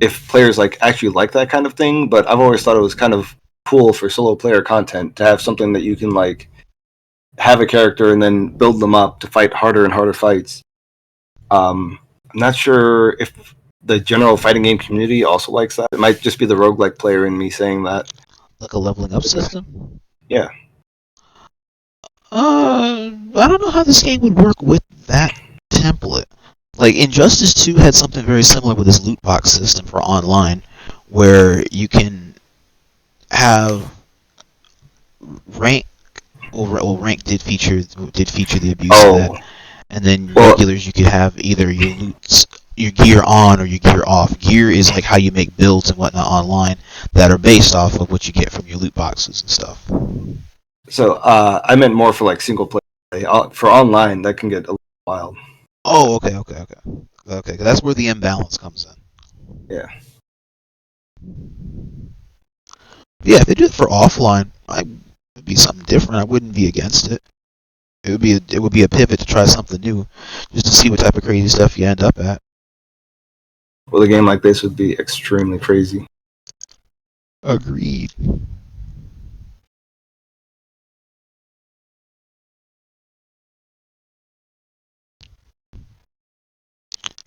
if players like actually like that kind of thing, but I've always thought it was kind of cool for solo player content to have something that you can like have a character and then build them up to fight harder and harder fights. I'm not sure if the general fighting game community also likes that. It might just be the roguelike player in me saying that. Like a leveling up system? Yeah. I don't know how this game would work with that template. Like, Injustice 2 had something very similar with this loot box system for online, where you can have rank. Well, rank did feature the abuse of that, and then regulars you could have either your gear on or your gear off. Gear is like how you make builds and whatnot online that are based off of what you get from your loot boxes and stuff. So I meant more for like single player. For online, that can get a little wild. Oh, okay. That's where the imbalance comes in. Yeah. Yeah, if they do it for offline, it'd be something different. I wouldn't be against it. It would be a pivot to try something new, just to see what type of crazy stuff you end up at. Well, a game like this would be extremely crazy. Agreed.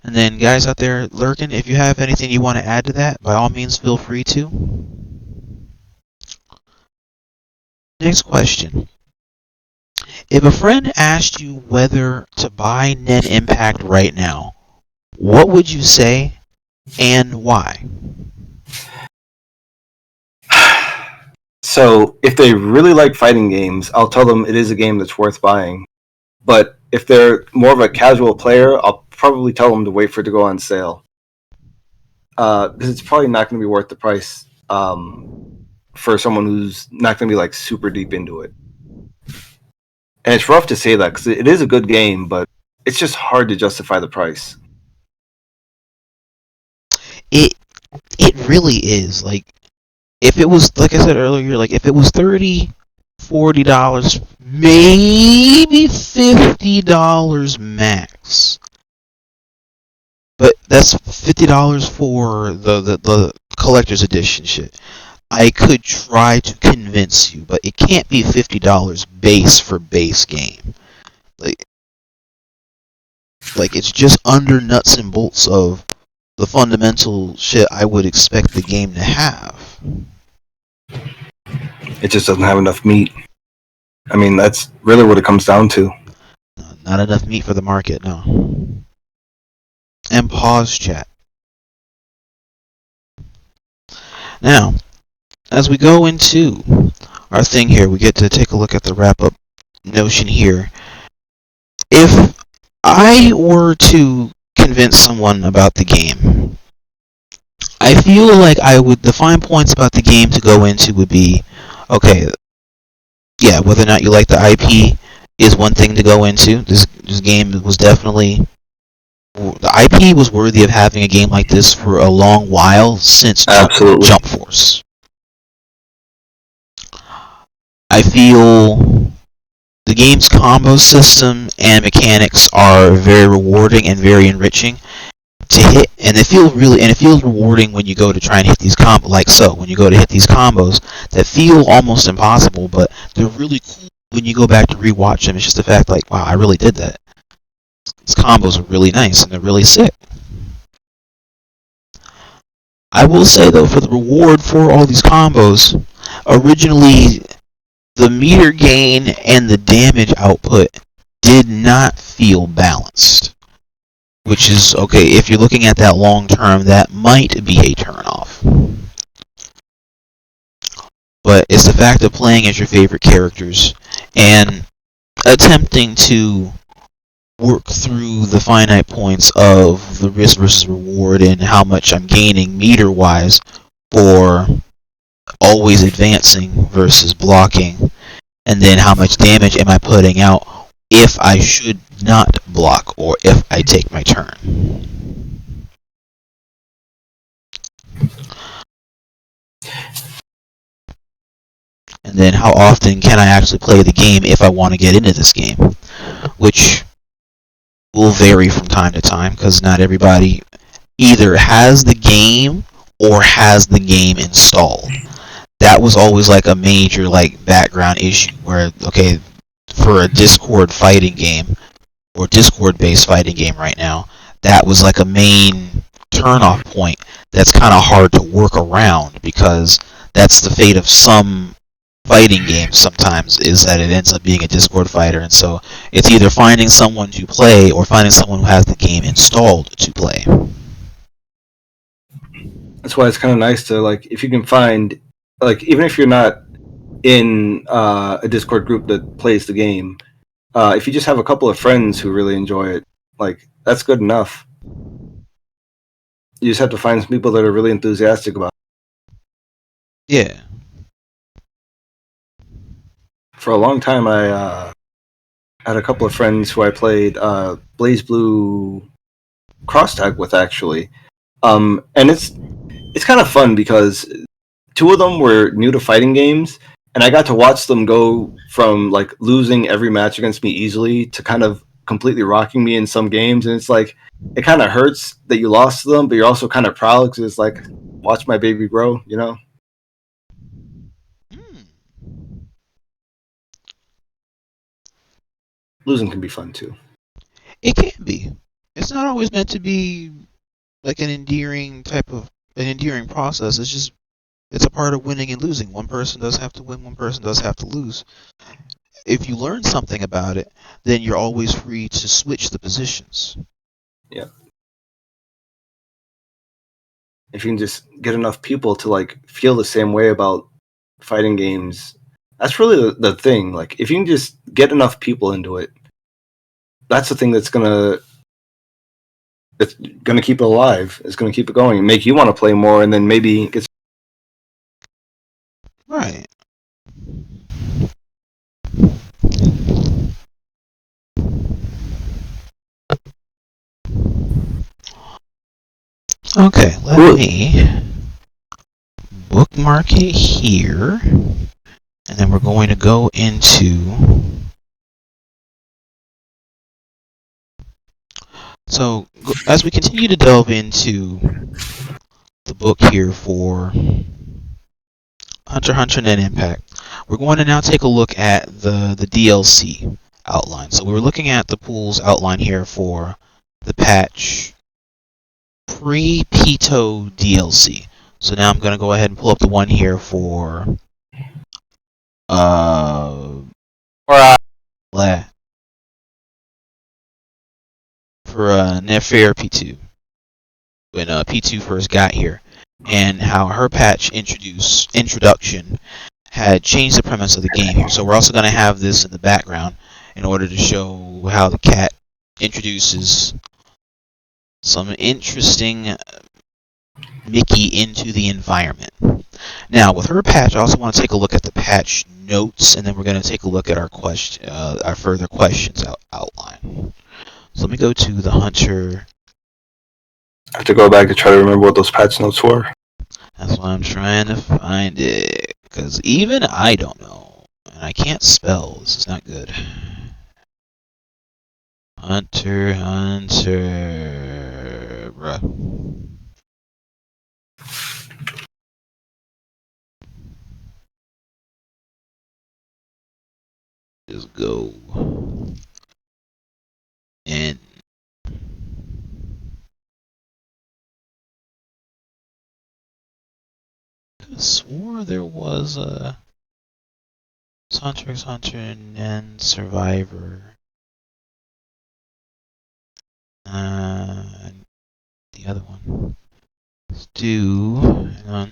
And then, guys out there lurking, if you have anything you want to add to that, by all means, feel free to. Next question. If a friend asked you whether to buy Nen Impact right now, what would you say and why? So, if they really like fighting games, I'll tell them it is a game that's worth buying. But if they're more of a casual player, I'll probably tell them to wait for it to go on sale. Because it's probably not going to be worth the price for someone who's not going to be like super deep into it. And it's rough to say that because it is a good game, but it's just hard to justify the price. It really is. Like, if it was, like I said earlier, like if it was $30, $40, maybe $50 max. But that's $50 for the collector's edition shit. I could try to convince you, but it can't be $50 base for base game. Like it's just under nuts and bolts of the fundamental shit I would expect the game to have. It just doesn't have enough meat. I mean, that's really what it comes down to. Not enough meat for the market, no. And pause chat. Now, as we go into our thing here, we get to take a look at the wrap-up notion here. if I were to convince someone about the game, I feel like the fine points about the game to go into would be, okay, yeah, whether or not you like the IP is one thing to go into. This game was definitely, the IP was worthy of having a game like this for a long while since Absolutely. Jump Force. I feel the game's combo system and mechanics are very rewarding and very enriching to hit, and it feels rewarding when you go to try and hit these when you go to hit these combos that feel almost impossible, but they're really cool when you go back to rewatch them. It's just the fact like, wow, I really did that. These combos are really nice and they're really sick. I will say though, for the reward for all these combos, originally the meter gain and the damage output did not feel balanced. Which is, okay, if you're looking at that long term, that might be a turnoff. But it's the fact of playing as your favorite characters and attempting to work through the finite points of the risk versus reward and how much I'm gaining meter-wise for always advancing versus blocking, and then how much damage am I putting out if I should not block or if I take my turn. And then how often can I actually play the game if I want to get into this game, which will vary from time to time because not everybody either has the game or has the game installed. That was always like a major like background issue where, okay, for a Discord fighting game or Discord based fighting game right now, that was like a main turn-off point that's kind of hard to work around because that's the fate of some fighting games sometimes, is that it ends up being a Discord fighter, and so it's either finding someone to play or finding someone who has the game installed to play. That's why it's kind of nice to, like, if you can find, like, even if you're not in a Discord group that plays the game, if you just have a couple of friends who really enjoy it, like, that's good enough. You just have to find some people that are really enthusiastic about it. Yeah. For a long time, I had a couple of friends who I played Blaze Blue cross tag with, actually. And it's kind of fun because two of them were new to fighting games, and I got to watch them go from like losing every match against me easily to kind of completely rocking me in some games. And it's like, it kind of hurts that you lost to them, but you're also kind of proud because it's like, watch my baby grow, you know? Losing can be fun too. It can be. It's not always meant to be like an endearing process. It's a part of winning and losing. One person does have to win, one person does have to lose. If you learn something about it, then you're always free to switch the positions. Yeah. If you can just get enough people to like feel the same way about fighting games, that's really the thing. Like, if you can just get enough people into it, that's the thing that's gonna keep it alive. It's gonna keep it going and make you want to play more, and then maybe get right. Okay, let me bookmark it here, and then we're going to go into. So, as we continue to delve into the book here for HxH Nen Impact, we're going to now take a look at the DLC outline. So we were looking at the pool's outline here for the patch pre-Pitou DLC. So now I'm going to go ahead and pull up the one here for neferpitou when Pitou first got here, and how her patch introduction had changed the premise of the game here. So we're also going to have this in the background, in order to show how the cat introduces some interesting Mickey into the environment. Now, with her patch, I also want to take a look at the patch notes, and then we're going to take a look at our further questions outline. So let me go to the Hunter. I have to go back and try to remember what those patch notes were. That's why I'm trying to find it, because even I don't know, and I can't spell. This is not good. Hunter, bruh. Just go and I swore there was a HxHNI Nen Survivor. The other one. Let's do. Hang on.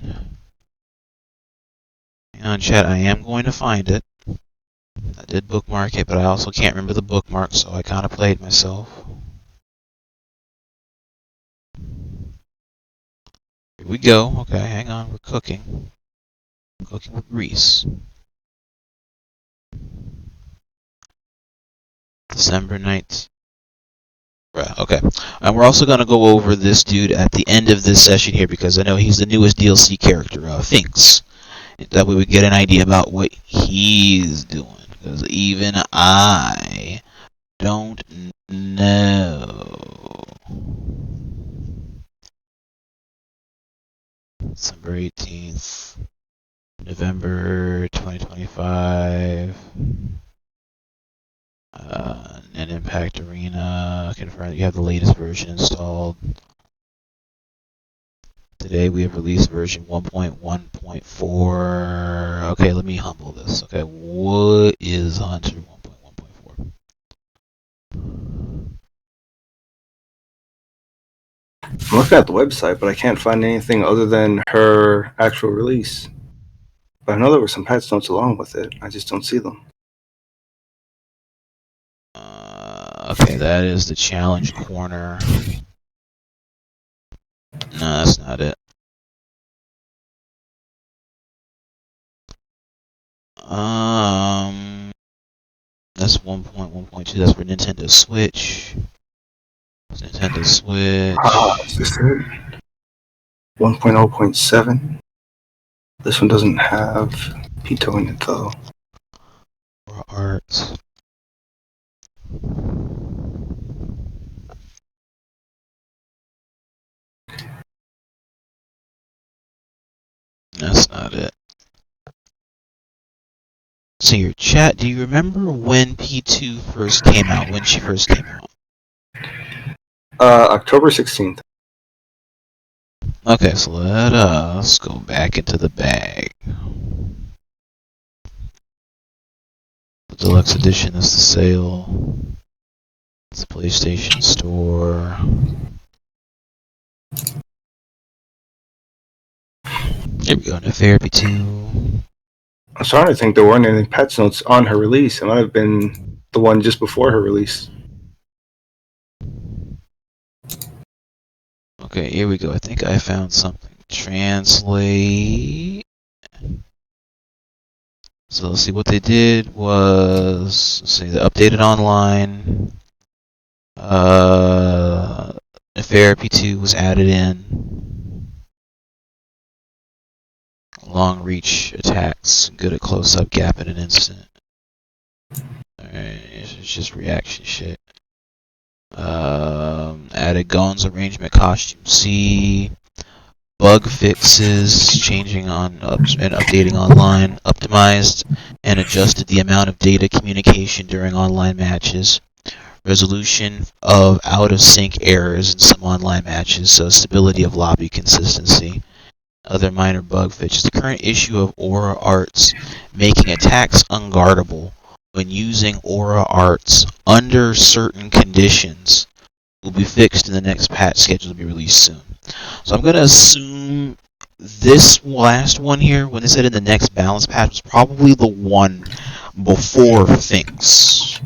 Hang on, chat. I am going to find it. I did bookmark it, but I also can't remember the bookmark, so I kind of played myself. Here we go. Okay, hang on. We're cooking. Cooking with grease. December 9th. Right, okay. And we're also going to go over this dude at the end of this session here because I know he's the newest DLC character, Phinks. That way we get an idea about what he's doing. Because even I don't know. December 18th. November 2025. Nen Impact Arena. Confirm that you have the latest version installed. Today we have released version 1.1.4. Okay, let me humble this. Okay, what is Hunter 1.1.4? I'm looking at the website, but I can't find anything other than her actual release. But I know there were some patch notes along with it. I just don't see them. Okay, that is the challenge corner. No, that's not it. That's 1.1.2. That's for Nintendo Switch. Nintendo Switch. Is this it? 1.0.7. This one doesn't have Pitou in it though. Or Arts. That's not it. So your chat, do you remember when P2 first came out? When she first came out? October 16th. Okay, so let us go back into the bag. The deluxe edition is the sale. It's the PlayStation Store. Here we go, neferpitou. I'm starting to think there weren't any patch notes on her release. It might have been the one just before her release. Okay, here we go. I think I found something. Translate. So let's see what they did was, let's see, they updated online. Neferpitou was added in. Long reach attacks, good at close up, gap in an instant. Alright, it's just reaction shit. Added guns arrangement costume C. Bug fixes, changing on and updating online, optimized and adjusted the amount of data communication during online matches, resolution of out-of-sync errors in some online matches, so stability of lobby consistency, other minor bug fixes. The current issue of Aura Arts making attacks unguardable when using Aura Arts under certain conditions will be fixed in the next patch scheduled to be released soon. So I'm going to assume this last one here, when they said in the next balance patch, was probably the one before Phinks.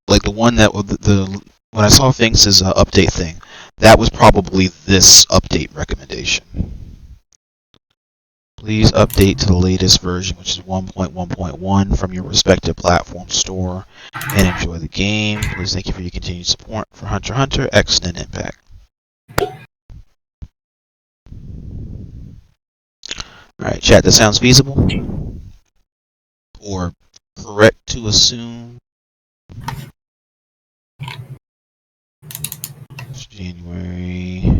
like the one that the when I saw Phinks' update thing, that was probably this update recommendation. Please update to the latest version, which is 1.1.1 from your respective platform store, and enjoy the game. Please thank you for your continued support for HxH Nen Impact. Alright, chat, that sounds feasible? Or correct to assume? It's January.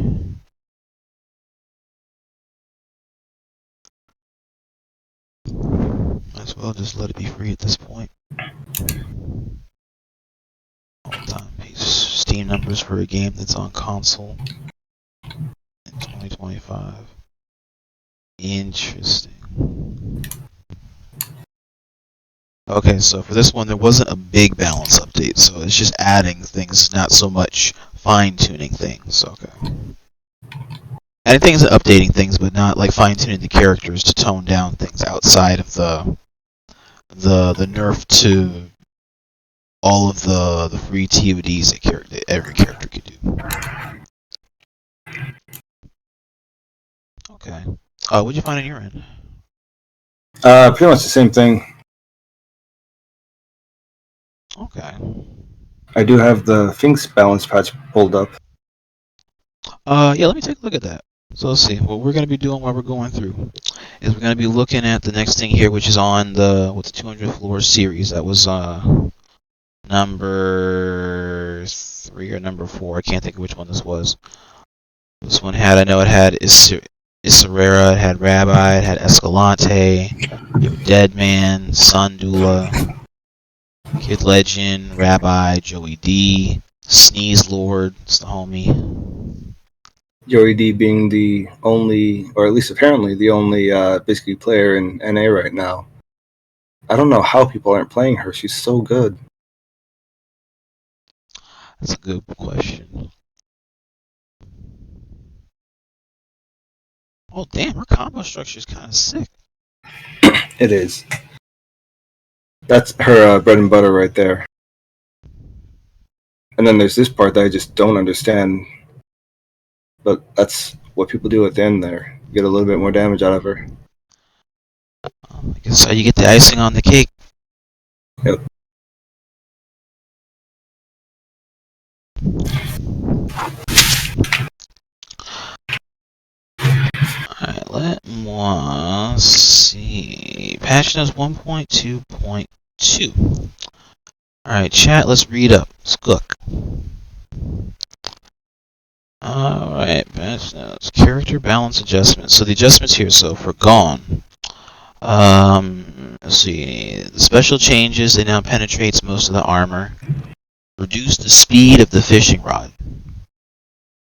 Might as well just let it be free at this point. All-time Steam numbers for a game that's on console in 2025. Interesting. Okay, so for this one, there wasn't a big balance update, so it's just adding things, not so much fine-tuning things. Okay. Adding things and updating things, but not like fine-tuning the characters to tone down things outside of the nerf to all of the free TODs that every character could do. Okay. What'd you find on your end? Pretty much the same thing. Okay. I do have the Phinks balance patch pulled up. Yeah, let me take a look at that. So let's see. What we're going to be doing while we're going through is we're going to be looking at the next thing here, which is on the 200 floor series. That was number 3 or number 4. I can't think of which one this was. This one had, I know it had Asawarau, it had Rabbi, it had Escalante, Deadman, Sandula, Kid Legend, Rabbi, Joey D, Sneeze Lord, it's the homie. Joey D being the only, or at least apparently the only, basically player in NA right now. I don't know how people aren't playing her. She's so good. That's a good question. Oh damn, her combo structure is kind of sick. It is. That's her bread and butter right there. And then there's this part that I just don't understand. But that's what people do at the end there. Get a little bit more damage out of her. I guess how you get the icing on the cake. Yep. Alright, let me see. Patch notes 1.2.2. Alright, chat, let's read up. Skook. Alright, patch notes. Character balance adjustments. So the adjustments here, so for Gone. Let's see. The special changes, it now penetrates most of the armor. Reduce the speed of the fishing rod.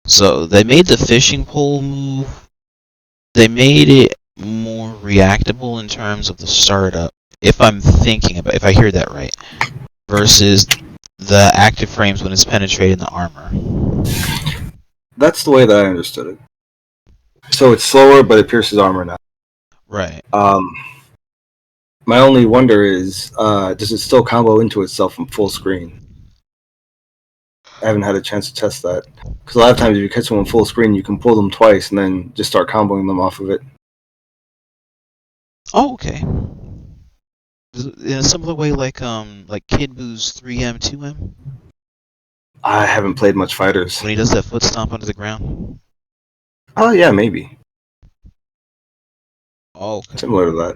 So they made the fishing pole move. They made it more reactable in terms of the startup, if I'm thinking about, if I hear that right, versus the active frames when it's penetrating the armor. That's the way that I understood it. So it's slower, but it pierces armor now. Right. My only wonder is, does it still combo into itself from full screen? I haven't had a chance to test that. Because a lot of times if you catch someone full screen, you can pull them twice and then just start comboing them off of it. Oh, okay. In a similar way, like Kid Boo's 3M, 2M. I haven't played much fighters. When he does that foot stomp under the ground. Oh yeah, maybe. Oh, okay. Similar to that.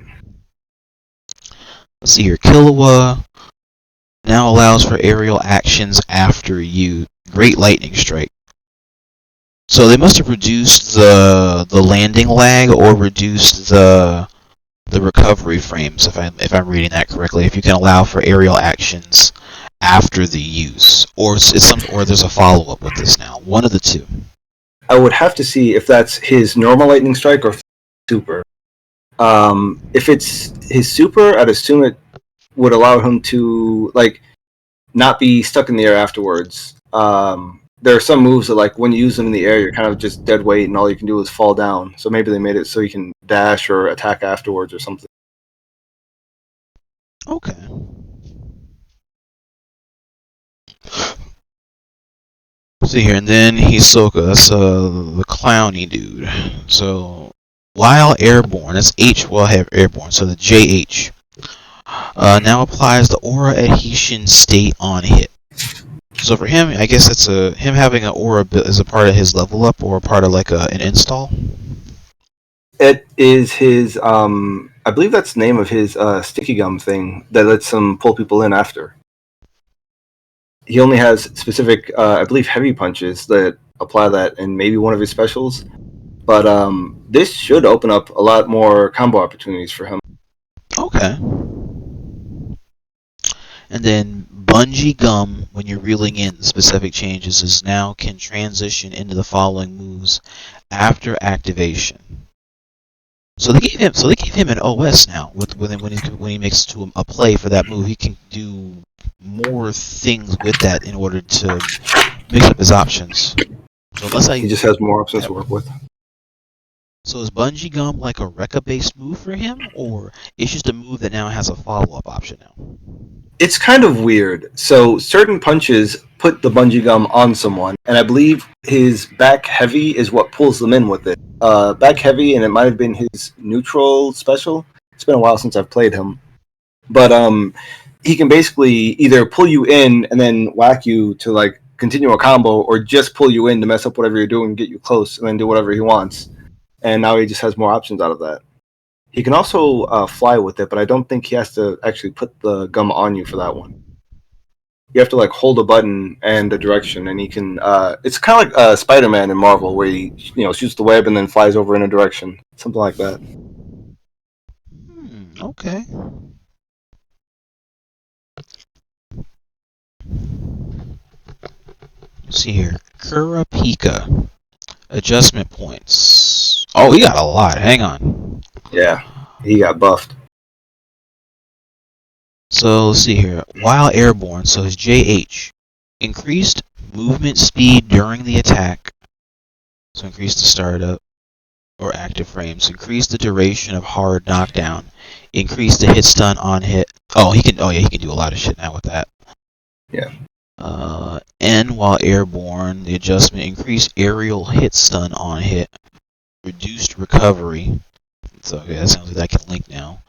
Let's see here. Killua now allows for aerial actions after you. Great Lightning Strike. So they must have reduced the landing lag or reduced the recovery frames, if I'm reading that correctly. If you can allow for aerial actions after the use, or or there's a follow up with this now. One of the two. I would have to see if that's his normal lightning strike or super. If it's his super, I'd assume it would allow him to not be stuck in the air afterwards. There are some moves that when you use them in the air, you're kind of just dead weight, and all you can do is fall down. So maybe they made it so you can dash or attack afterwards or something. Okay. See here, and then Hisoka. That's the clowny dude. So while airborne, that's H while airborne. So the JH now applies the aura adhesion state on hit. So for him, I guess it's him having an aura is a part of his level up or a part of like an install. It is his. I believe that's the name of his sticky gum thing that lets him pull people in after. He only has specific, I believe, heavy punches that apply that, and maybe one of his specials. But this should open up a lot more combo opportunities for him. Okay. And then bungee gum, when you're reeling in specific changes, is now can transition into the following moves after activation. So they gave him an OS now. When he makes to a play for that move, he can do more things with that in order to mix up his options. So he just has more options to work with. So is bungee gum like a Rekka based move for him, or it's just a move that now has a follow up option now? It's kind of weird. So certain punches put the bungee gum on someone, and I believe his back heavy is what pulls them in with it. Back heavy, and it might have been his neutral special. It's been a while since I've played him, but he can basically either pull you in and then whack you to like continue a combo, or just pull you in to mess up whatever you're doing, get you close, and then do whatever he wants. And now he just has more options out of that. He can also fly with it, but I don't think he has to actually put the gum on you for that one. You have to like hold a button and a direction, and he can. It's kind of like Spider-Man in Marvel, where he shoots the web and then flies over in a direction, something like that. Okay. Let's see here, Kurapika. Adjustment points. Oh, he got a lot. Hang on. Yeah, he got buffed. So let's see here. While airborne, so his JH increased movement speed during the attack. So increase the startup or active frames. Increase the duration of hard knockdown. Increase the hit stun on hit. Oh, he can. Oh yeah, he can do a lot of shit now with that. Yeah. N while airborne, the adjustment increased aerial hit stun on hit. Reduced recovery. So okay, that sounds like that can link now.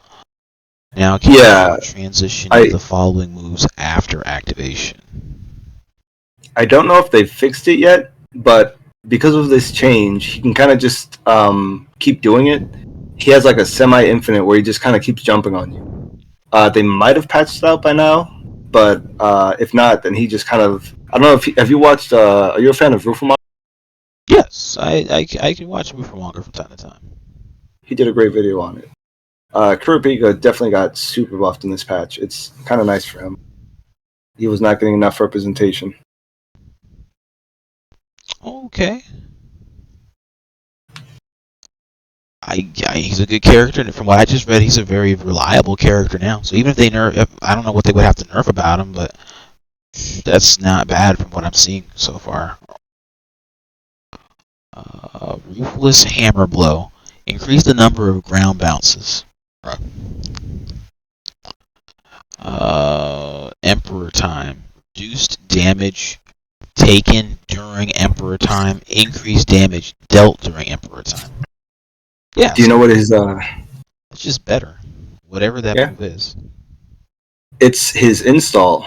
Now can transition to the following moves after activation. I don't know if they've fixed it yet, but because of this change, he can kind of just keep doing it. He has like a semi-infinite where he just kind of keeps jumping on you. They might have patched it out by now, but if not, then he just kind of... I don't know if have you watched... are you a fan of Rufamon? Yes, I can watch Rufamon from time to time. He did a great video on it. Kurapika definitely got super buffed in this patch. It's kind of nice for him. He was not getting enough representation. Okay. He's a good character, and from what I just read, he's a very reliable character now. So even if they nerf, I don't know what they would have to nerf about him, but that's not bad from what I'm seeing so far. Ruthless Hammer Blow. Increase the number of ground bounces. Emperor Time. Reduced damage taken during Emperor Time. Increased damage dealt during Emperor Time. Yeah. Do you know what his... It's just better. Whatever that move is. It's his install,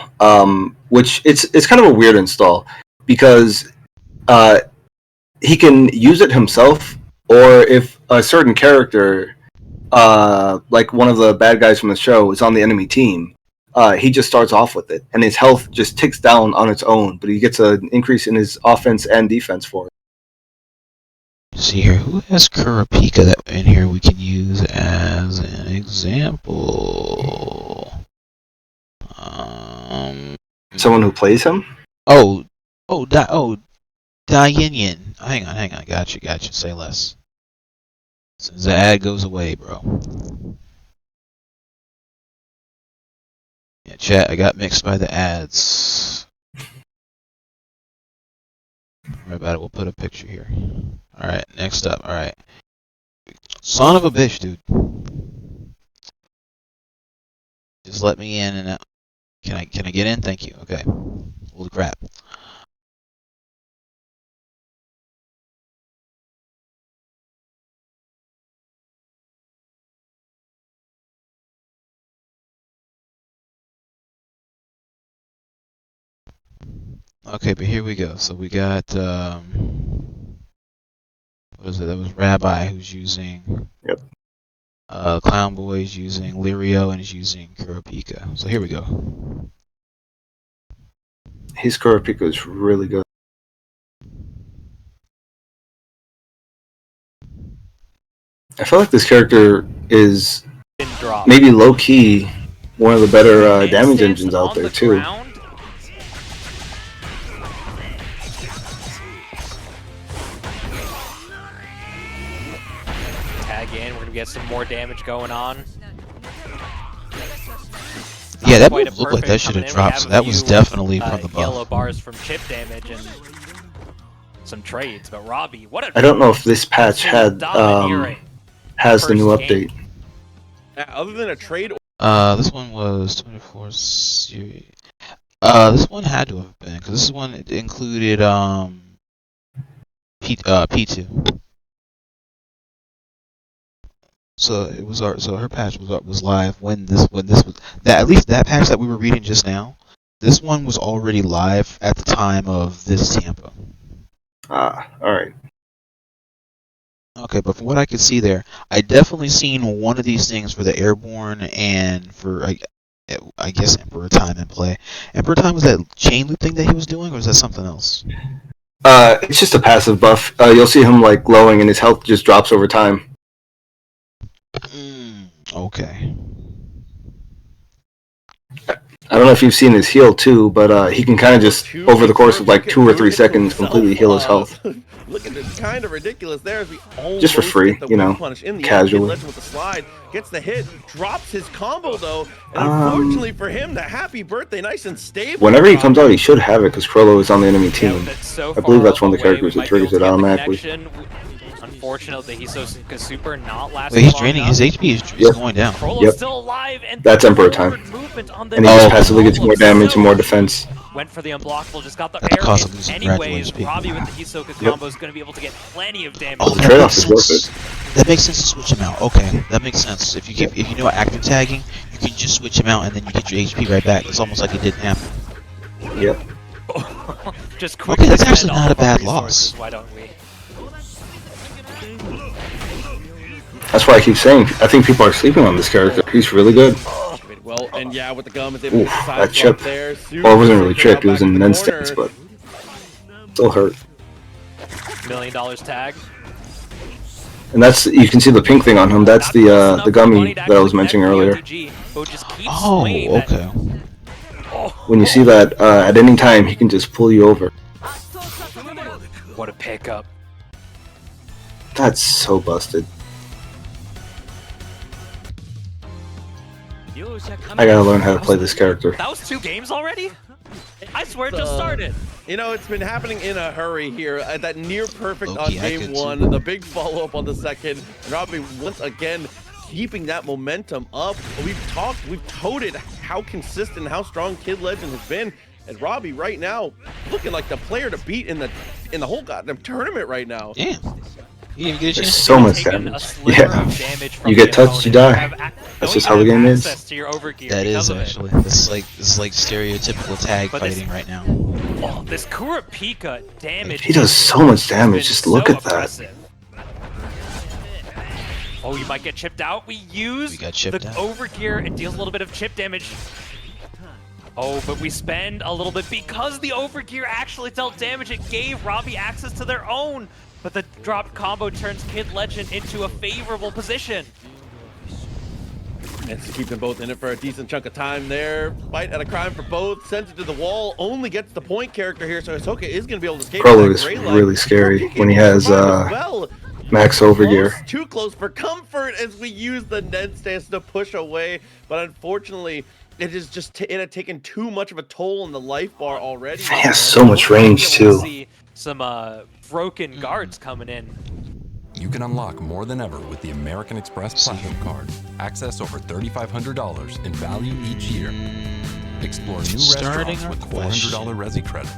which it's kind of a weird install, because he can use it himself, or if a certain character, like one of the bad guys from the show, is on the enemy team, he just starts off with it, and his health just ticks down on its own, but he gets an increase in his offense and defense for it. See here, who has Kurapika that in here we can use as an example? Someone who plays him? Dayin. Hang on. Gotcha. Say less. Since the ad goes away, bro. Yeah, chat, I got mixed by the ads. Right about it, we'll put a picture here. Alright, next up, alright. Son of a bitch, dude. Just let me in and out. Can I get in? Thank you. Okay. Holy crap. Okay, but here we go. So we got what is it? That was Rabbi who's using. Yep. Clown Boy is using Lirio and is using Kurapika. So here we go. His Kurapika is really good. I feel like this character is maybe low key one of the better damage engines out there too. Tag in, we're gonna get some more damage going on. Yeah, that move looked like that should have dropped, so that was definitely from the buff. Yellow bars from chip damage and some trades, but Robbie, what a... I don't know if this patch had has the new update. Other than a trade... This one was 24 series. This one had to have been, because this one included, Pitou. So it was so her patch was live when this was that, at least that patch that we were reading just now. This one was already live at the time of this Tampa. All right. Okay, but from what I could see there, I definitely seen one of these things for the airborne and for I guess Emperor Time in play. Emperor Time, was that chain loop thing that he was doing, or was that something else? It's just a passive buff. You'll see him like glowing, and his health just drops over time. Okay. I don't know if you've seen his heal too, but he can kind of just, over the course of like 2 or 3 seconds, completely heal his health. Looking kind of ridiculous there as we almost just for free, you know, casually. With the slide, gets the hit, drops his combo though, and unfortunately for him, the happy birthday, nice and stable. Whenever he comes out, he should have it because Krollo is on the enemy team. I believe that's one of the characters that triggers it automatically. Unfortunately, he's so super not lasting. Wait, he's draining his HP. Is going down. Yep. Still alive, and that's Emperor Time. And he just passively gets more damage and more defense. Went for the unblockable, just got the air. Anyways, Robbie with the Hisoka combo is going to be able to get plenty of damage. Oh, the trade-off is worth it. That makes sense to switch him out. Okay, that makes sense. If you know active tagging, you can just switch him out and then you get your HP right back. It's almost like it didn't happen. Yep. Just quick. Okay, that's actually not a bad loss. Why don't we? That's why I keep saying, I think people are sleeping on this character. He's really good. Well, and yeah, with the gum, it's able to that chip. Well, it wasn't really chipped, it was in Nen's stance, but still hurt. $1 million tag. And that's, you can see the pink thing on him. That's the gummy that I was mentioning earlier. Oh, okay. When you see that, at any time, he can just pull you over. What a pickup. That's so busted. I gotta learn how to play this character. That was 2 games already? I swear it just started. You know, it's been happening in a hurry here. That near perfect on game 1, the big follow-up on the second. Robbie once again keeping that momentum up. We've toted how consistent, how strong Kid Legend has been. And Robbie right now looking like the player to beat in the whole goddamn tournament right now. Damn. There's so much damage. Yeah. You get touched, you die. That's just how the game is. That is actually. This is like stereotypical tag fighting right now. Oh, this Kurapika damage. He does so much damage. Just look at that. Oh, you might get chipped out. We use the overgear. It deals a little bit of chip damage. Oh, but we spend a little bit because the overgear actually dealt damage. It gave Robbie access to their own. But the dropped combo turns Kid Legend into a favorable position. And to keep them both in it for a decent chunk of time there. Fight at a crime for both. Sends it to the wall. Only gets the point character here, so Hisoka is going to be able to escape. Krollo is really scary when he has max overgear. Too close for comfort as we use the Nen stance to push away. But unfortunately, it had taken too much of a toll on the life bar already. He has so much range too. See some broken guards coming in. You can unlock more than ever with the American Express Platinum Card. Access over $3,500 in value each year. Explore new restaurants with the $400 Resi credit.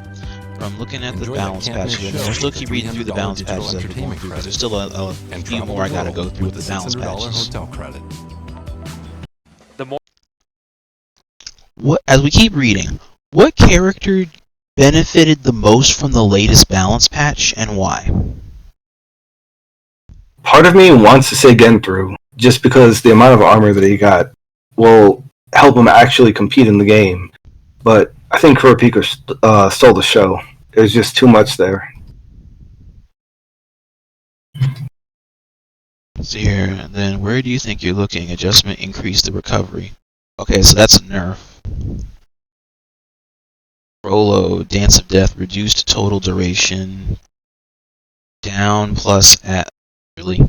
I'm looking at the balance patches. I'll still keep reading through the balance patches as we're going through, because there's still a few more I gotta go through with the balance patches. Hotel credit. As we keep reading, what character benefited the most from the latest balance patch, and why? Part of me wants to say Gentru, just because the amount of armor that he got will help him actually compete in the game. But I think Kurapika stole the show. There's just too much there. See here, then where do you think you're looking? Adjustment increase the recovery. Okay, so that's a nerf. Rolo, Dance of Death, reduced total duration. Down plus at really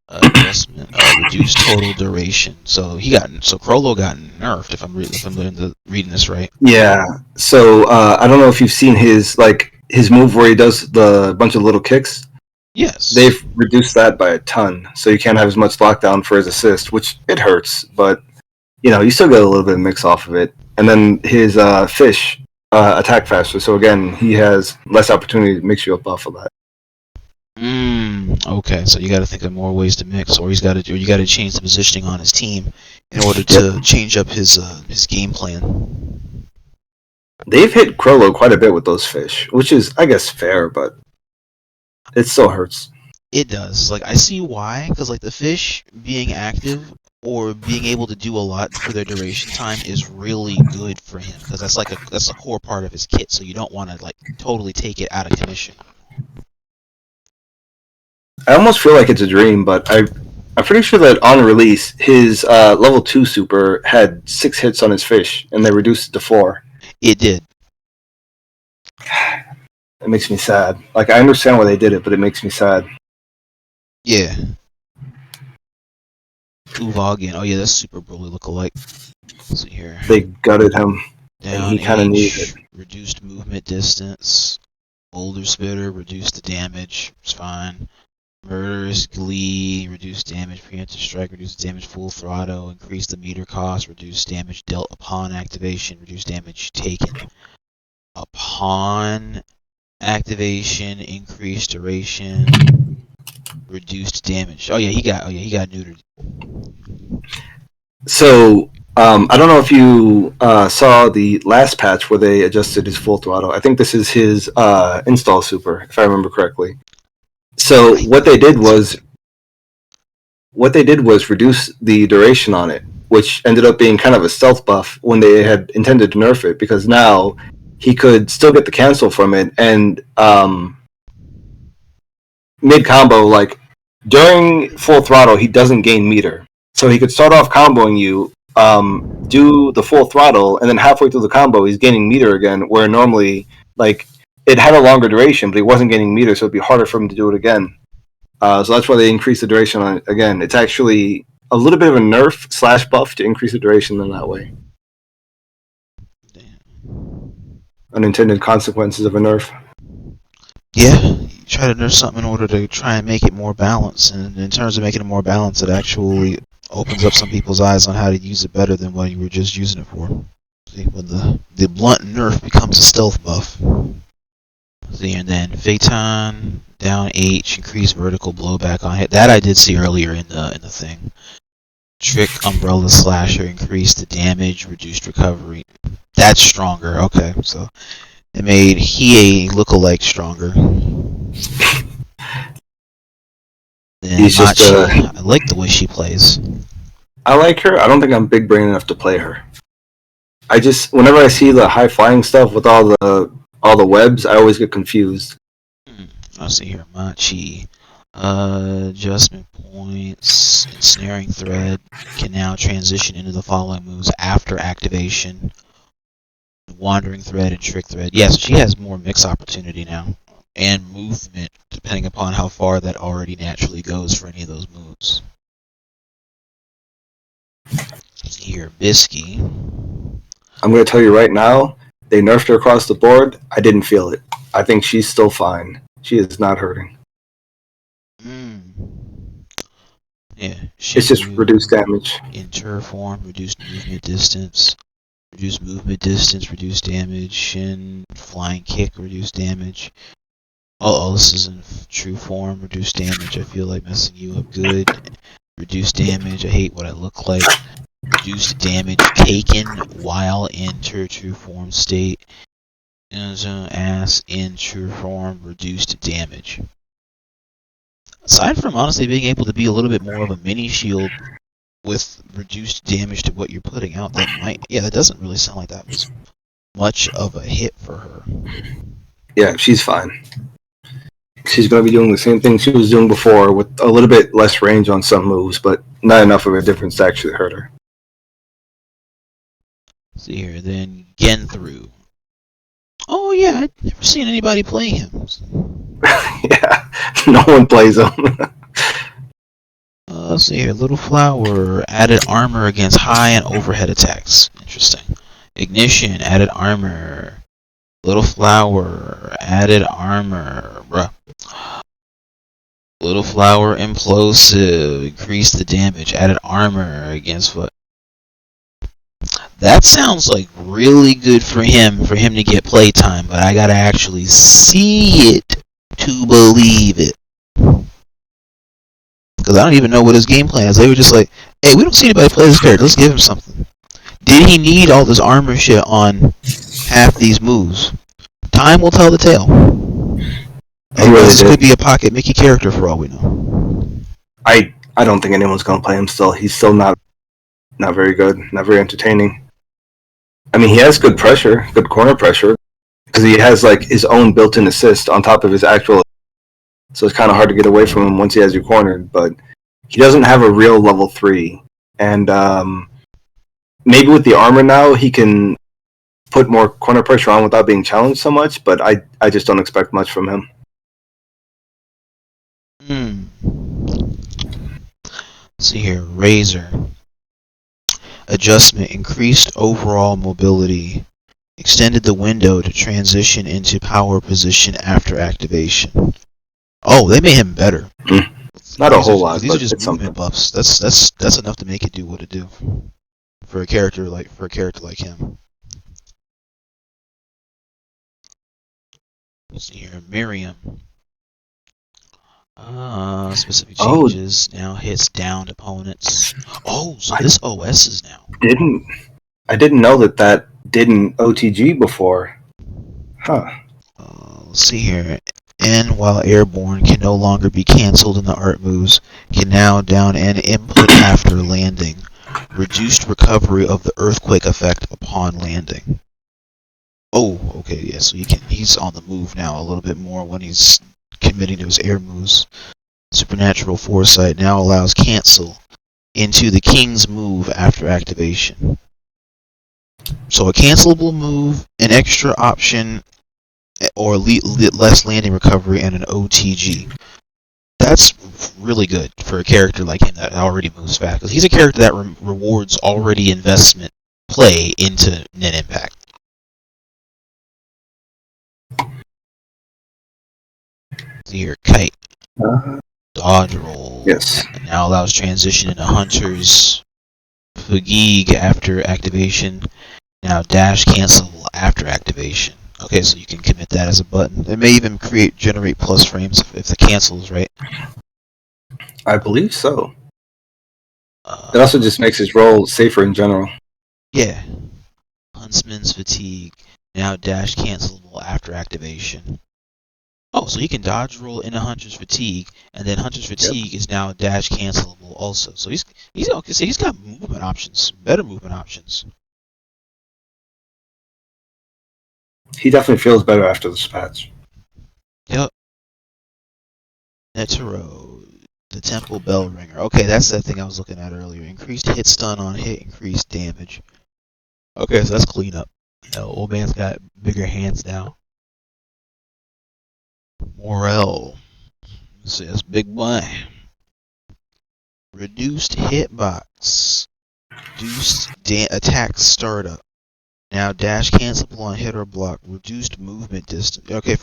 adjustment, reduced total duration. So Crollo got nerfed if I'm reading this right. Yeah. So I don't know if you've seen his move where he does the bunch of little kicks. Yes. They've reduced that by a ton, so you can't have as much lockdown for his assist, which it hurts, but you still get a little bit of mix off of it. And then his fish attack faster, so again he has less opportunity to mix you up off of that. Okay, so you got to think of more ways to mix, or you got to change the positioning on his team in order to change up his game plan. They've hit Crollo quite a bit with those fish, which is, I guess, fair, but it still hurts. It does. I see why, because the fish being active or being able to do a lot for their duration time is really good for him, because that's a core part of his kit. So you don't want to totally take it out of commission. I almost feel like it's a dream, but I'm pretty sure that on release, his level 2 super had 6 hits on his fish, and they reduced it to 4. It did. It makes me sad. I understand why they did it, but it makes me sad. Yeah. Uvagian. Oh yeah, that's super Broly look-alike. Let's see here. They gutted him, Down and he kind of needed it. Reduced movement distance. Boulder Spitter, reduced the damage. It's fine. Murderous Glee, reduced damage. Preemptive Strike, reduced damage. Full Throttle, increase the meter cost. Reduced damage dealt upon activation. Reduced damage taken upon activation. Increased duration. Reduced damage. Oh yeah, he got neutered. So I don't know if you saw the last patch where they adjusted his full throttle. I think this is his install super, if I remember correctly. So what they did was reduce the duration on it, which ended up being kind of a stealth buff when they had intended to nerf it, because now he could still get the cancel from it, and mid combo, during full throttle, he doesn't gain meter. So he could start off comboing you, do the full throttle, and then halfway through the combo, he's gaining meter again, where normally, it had a longer duration, but he wasn't gaining meter, so it'd be harder for him to do it again. So that's why they increased the duration on it again. It's actually a little bit of a nerf / buff to increase the duration in that way. Damn. Unintended consequences of a nerf. Yeah, you try to nerf something in order to try and make it more balanced, and in terms of making it more balanced, it actually opens up some people's eyes on how to use it better than what you were just using it for. See, when the blunt nerf becomes a stealth buff. See, and then Phaeton, down H, increase vertical blowback on hit. That I did see earlier in the thing. Trick Umbrella Slasher, increase the damage, reduced recovery. That's stronger. Okay, so it made Hiei look-alike stronger. Then He's just, Machi, I like the way she plays. I like her. I don't think I'm big brain enough to play her. Whenever I see the high flying stuff with all the webs, I always get confused. I'll see here, Machi. Adjustment points, ensnaring thread can now transition into the following moves after activation. Wandering thread and trick thread. Yes, she has more mix opportunity now, and movement depending upon how far that already naturally goes for any of those moves. Here, Bisky. I'm going to tell you right now, they nerfed her across the board. I didn't feel it. I think she's still fine. She is not hurting. Yeah. It's just reduced damage. Inter form, reduced movement distance. Reduced movement distance, reduced damage. Shin, flying kick, reduced damage. Oh, this is in true form, reduced damage. I feel like messing you up good. Reduced damage, I hate what I look like. Reduced damage taken while in true form state. Ass in true form, reduced damage. Aside from honestly being able to be a little bit more of a mini shield with reduced damage to what you're putting out, that doesn't really sound like that was much of a hit for her. Yeah, she's fine. She's going to be doing the same thing she was doing before with a little bit less range on some moves, but not enough of a difference to actually hurt her. See here, then Gentru. Oh yeah, I've never seen anybody play him. Yeah, no one plays him. Let's see here, Little Flower added armor against high and overhead attacks. Interesting. Ignition added armor. Little Flower added armor. Bruh. Little Flower implosive increased the damage. Added armor against what? That sounds like really good for him to get playtime, but I gotta actually see it to believe it. Because I don't even know what his game plan is. They were just like, hey, we don't see anybody play this character, let's give him something. Did he need all this armor shit on half these moves? Time will tell the tale. This could be a pocket Mickey character for all we know. I don't think anyone's gonna play him still. He's still not very good, not very entertaining. I mean, he has good pressure, good corner pressure, because he has like his own built-in assist on top of his actual. So it's kind of hard to get away from him once he has you cornered. But he doesn't have a real level 3, and maybe with the armor now he can put more corner pressure on without being challenged so much. But I just don't expect much from him. See here, Razor. Adjustment increased overall mobility. Extended the window to transition into power position after activation. Oh, they made him better. Not a whole lot. These are just movement buffs. That's enough to make it do what it do for a character like him. Let's see here, Miriam. Specific changes now hits downed opponents. Oh, so this OS is now. I didn't know that didn't OTG before. Huh. Let's see here. And while airborne can no longer be cancelled in the art moves, can now down and input after landing. Reduced recovery of the earthquake effect upon landing. Oh, okay, yeah, so he's on the move now a little bit more when he's committing to his air moves. Supernatural Foresight now allows cancel into the King's move after activation. So a cancelable move, an extra option, or less landing recovery, and an OTG. That's really good for a character like him that already moves fast. Because he's a character that rewards already investment play into Nen Impact. Here, Kite. Dodge roll. Yes. And now allows transition into Hunter's Fatigue after activation. Now dash cancel after activation. Okay, so you can commit that as a button. It may even generate plus frames if the cancel is right. I believe so. It also just makes his roll safer in general. Yeah. Huntsman's Fatigue. Now dash cancelable after activation. Oh, so he can dodge roll into Hunter's Fatigue, and then Hunter's Fatigue is now dash cancelable also. So he's got movement options, better movement options. He definitely feels better after this patch. Yep. Netero, the Temple Bell Ringer. Okay, that's that thing I was looking at earlier. Increased hit stun on hit, increased damage. Okay, so that's clean up. Old man's got bigger hands now. Morel says big boy. Reduced hitbox. Reduced attack startup. Now dash cancelable on hit or block. Reduced movement distance. Okay,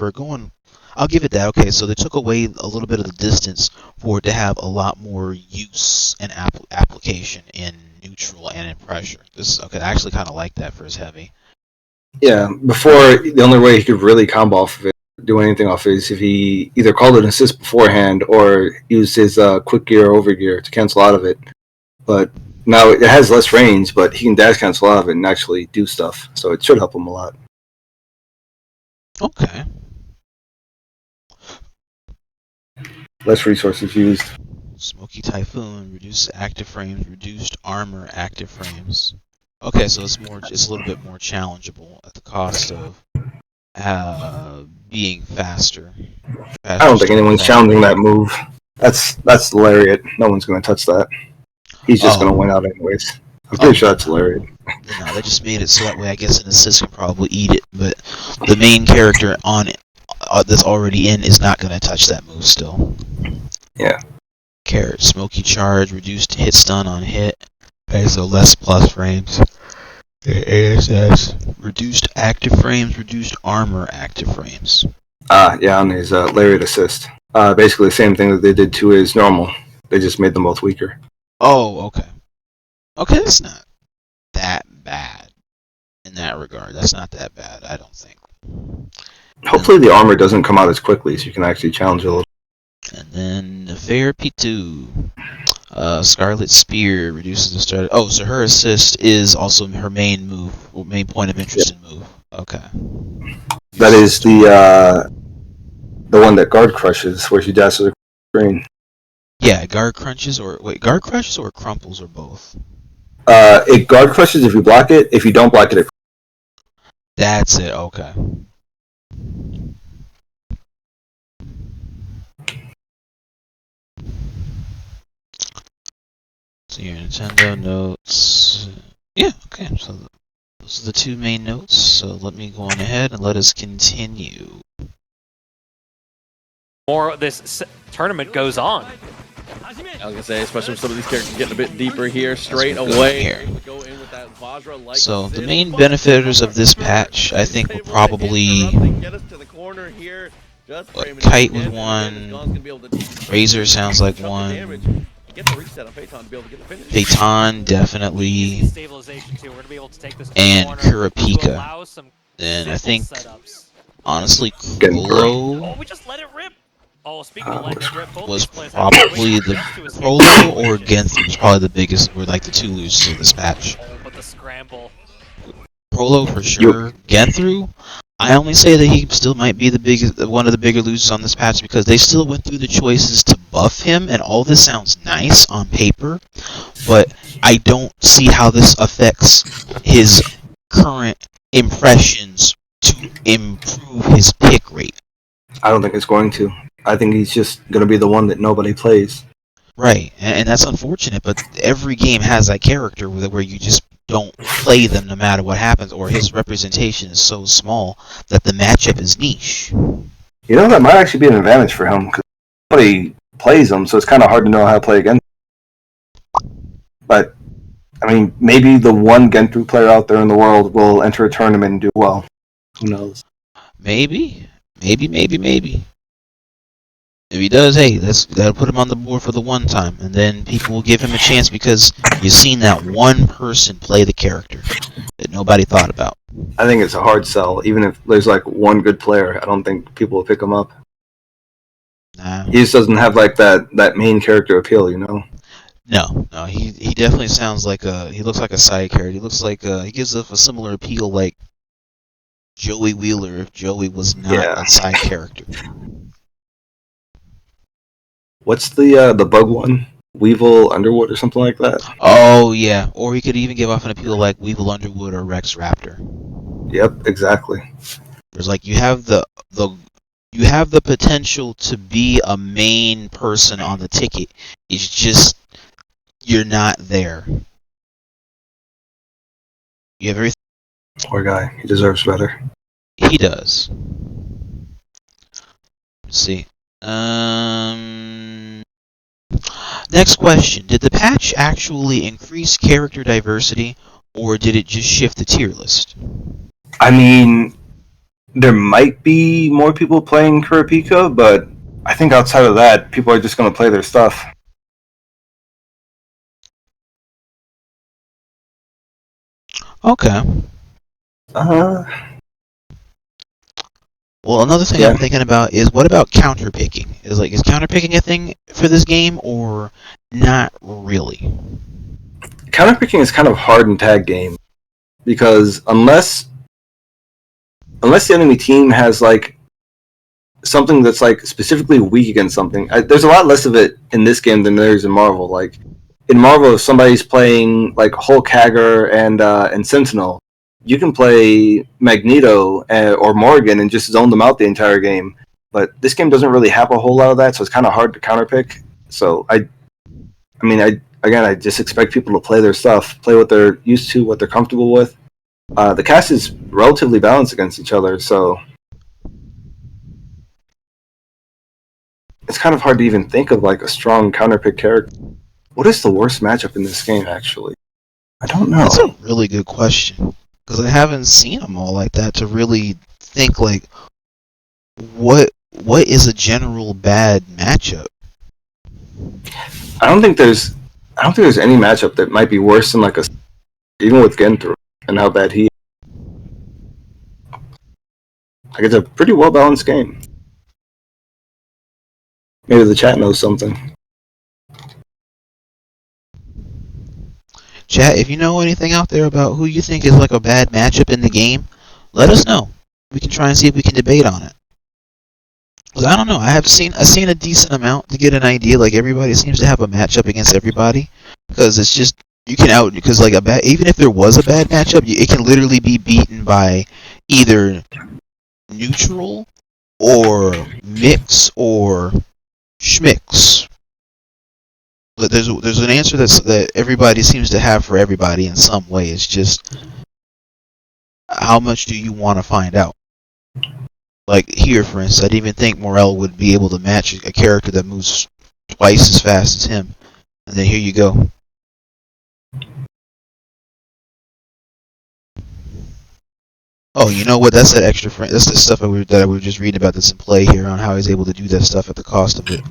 I'll give it that. Okay, so they took away a little bit of the distance for it to have a lot more use and application in neutral and in pressure. I actually kind of like that for his heavy. Yeah, before the only way he could really combo off of it, do anything off is if he either called an assist beforehand or used his quick gear or over gear to cancel out of it. But now it has less range, but he can dash cancel out of it and actually do stuff. So it should help him a lot. Okay. Less resources used. Smoky Typhoon, reduced active frames, reduced armor active frames. Okay, so it's a little bit more challengeable at the cost of being faster. I don't think anyone's challenging that move. That's the lariat. No one's going to touch that. He's just going to win out anyways. I'm pretty sure that's lariat. No, they just made it so that way I guess an assist can probably eat it, but the main character on it that's already in is not going to touch that move still. Yeah. Carrot, Smoky Charge, reduced hit stun on hit. Okay, so less plus frames. ASS, reduced active frames, reduced armor active frames. Yeah, on his lariat assist. Basically the same thing that they did to his normal. They just made them both weaker. Oh, okay. Okay, that's not that bad in that regard. That's not that bad, I don't think. Hopefully the armor doesn't come out as quickly so you can actually challenge it a little. And then neferpitou. Scarlet Spear reduces the start. Oh, so her assist is also her main move, or main point of interest in move. Okay. That is the one that guard crushes, where she dashes across the screen. Yeah, guard crushes or crumples or both. It guard crushes if you block it. If you don't block it, That's it. Okay. So your Nintendo notes. Yeah. Okay. So those are the two main notes. So let me go on ahead and let us continue. More of this tournament goes on. I was gonna say, especially with some of these characters getting a bit deeper here, straight away. So the main benefiters of this patch, I think, will probably Kite with one, Razor sounds like one, Pitou definitely, and Kurapika. And I think, honestly, Krollo was probably the Krollo or Gentru was probably the biggest, were like the two losers of this patch. Krollo for sure. Gentru, I only say that he still might be one of the bigger losers on this patch because they still went through the choices to buff him, and all this sounds nice on paper, but I don't see how this affects his current impressions to improve his pick rate. I don't think it's going to. I think he's just going to be the one that nobody plays. Right, and that's unfortunate, but every game has that character where you just don't play them no matter what happens, or his representation is so small that the matchup is niche. You know, that might actually be an advantage for him, because nobody plays him, so it's kind of hard to know how to play against him. But, I mean, maybe the one Gentru player out there in the world will enter a tournament and do well. Who knows? Maybe. If he does, hey, that'll put him on the board for the one time, and then people will give him a chance because you've seen that one person play the character that nobody thought about. I think it's a hard sell. Even if there's like one good player, I don't think people will pick him up. Nah. He just doesn't have like that main character appeal, you know? No, he definitely sounds like he looks like a side character. He looks like he gives off a similar appeal like Joey Wheeler if Joey was not a side character. What's the bug one? Weevil Underwood or something like that? Oh yeah, or he could even give off an appeal like Weevil Underwood or Rex Raptor. Yep, exactly. There's like you have the potential to be a main person on the ticket. It's just you're not there. You have everything. Poor guy. He deserves better. He does. Let's see. Next question. Did the patch actually increase character diversity, or did it just shift the tier list? I mean, there might be more people playing Kurapika, but I think outside of that, people are just going to play their stuff. Okay. Well, another thing I'm thinking about is what about counterpicking? Is counterpicking a thing for this game or not really? Counterpicking is kind of hard in tag game because unless unless the enemy team has like something that's like specifically weak against something, there's a lot less of it in this game than there is in Marvel. Like in Marvel, if somebody's playing like Hulk, Hager, and Sentinel, you can play Magneto or Morgan and just zone them out the entire game. But this game doesn't really have a whole lot of that, so it's kind of hard to counterpick. So I just expect people to play their stuff, play what they're used to, what they're comfortable with. The cast is relatively balanced against each other, so it's kind of hard to even think of like a strong counterpick character. What is the worst matchup in this game, actually? I don't know. That's a really good question, because I haven't seen them all like that to really think like what is a general bad matchup. I don't think there's any matchup that might be worse than like even with Gentru and how bad he is. Like, it's a pretty well balanced game. Maybe the chat knows something. Chat, if you know anything out there about who you think is like a bad matchup in the game, let us know. We can try and see if we can debate on it. Because I don't know, I've seen a decent amount to get an idea. Like, everybody seems to have a matchup against everybody, because it's just you can because like even if there was a bad matchup, it can literally be beaten by either neutral or mix or schmix. But there's an answer that everybody seems to have for everybody in some way. It's just how much do you want to find out? Like here, for instance, I didn't even think Morel would be able to match a character that moves twice as fast as him. And then here you go. Oh, you know what? That's that extra friend. That's the stuff that we were just reading about that's in play here on how he's able to do that stuff at the cost of it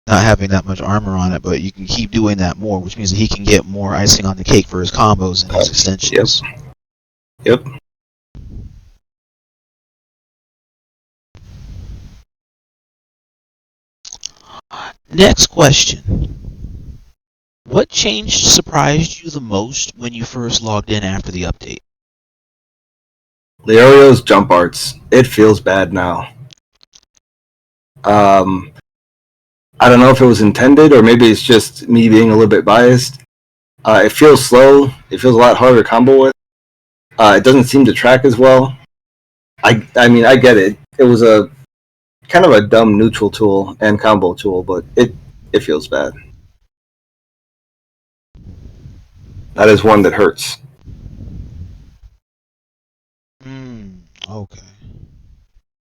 not having that much armor on it. But you can keep doing that more, which means that he can get more icing on the cake for his combos and his extensions. Yep. Next question. What change surprised you the most when you first logged in after the update? Leorio's jump arts. It feels bad now. I don't know if it was intended or maybe it's just me being a little bit biased. It feels slow. It feels a lot harder to combo with. It doesn't seem to track as well. I mean, I get it. It was a kind of a dumb neutral tool and combo tool, but it feels bad. That is one that hurts. Okay.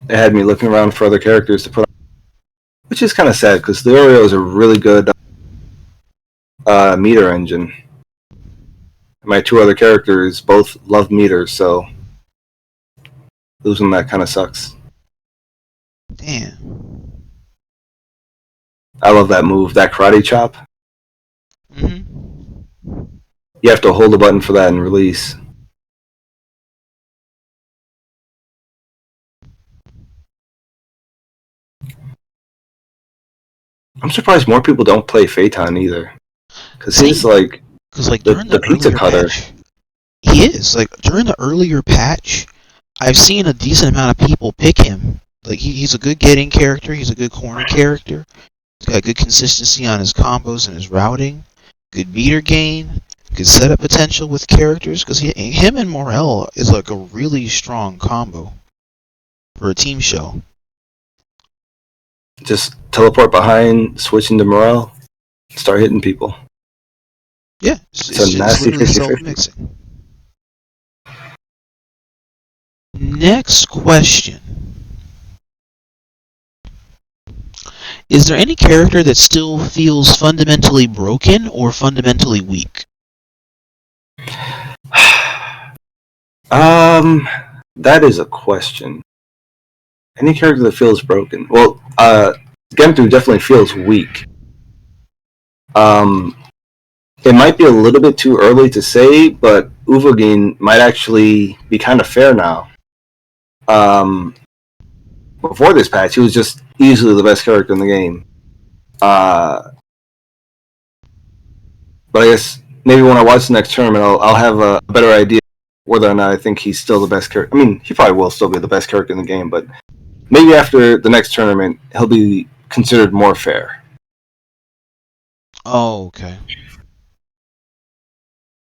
It had me looking around for other characters to put on, which is kind of sad because Leorio is a really good meter engine. My two other characters both love meters, so losing that kind of sucks. Damn. I love that move, that karate chop. Mm-hmm. You have to hold the button for that and release. I'm surprised more people don't play Phaeton either. Because he's like the pizza cutter. Patch, he is. Like, during the earlier patch, I've seen a decent amount of people pick him. Like, he's a good getting character, he's a good corner character. He's got good consistency on his combos and his routing. Good meter gain. Good setup potential with characters. Because him and Morel is like a really strong combo for a team show. Just teleport behind, switch into Morel, start hitting people. Yeah, it's nasty literally 50-50. self-mixing. Next question. Is there any character that still feels fundamentally broken or fundamentally weak? That is a question. Any character that feels broken. Well, Gentru definitely feels weak. It might be a little bit too early to say, but Uvogin might actually be kind of fair now. Before this patch, he was just easily the best character in the game. But I guess maybe when I watch the next tournament, I'll have a better idea whether or not I think he's still the best character. I mean, he probably will still be the best character in the game, but maybe after the next tournament, he'll be considered more fair. Oh, okay.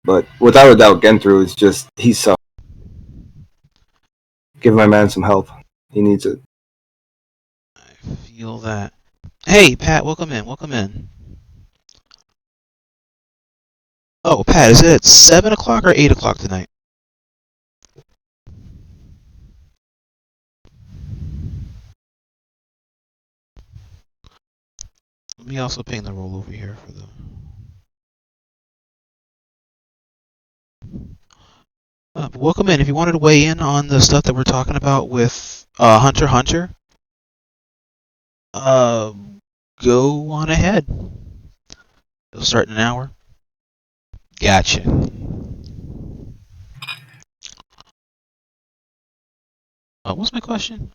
But without a doubt, Gentru is just, he's so. Give my man some help. He needs it. I feel that. Hey, Pat, welcome in. Welcome in. Oh, Pat, is it at 7 o'clock or 8 o'clock tonight? Let me also ping the roll over here for the... But welcome in. If you wanted to weigh in on the stuff that we're talking about with Hunter x Hunter, go on ahead. It'll start in an hour. Gotcha. What's my question?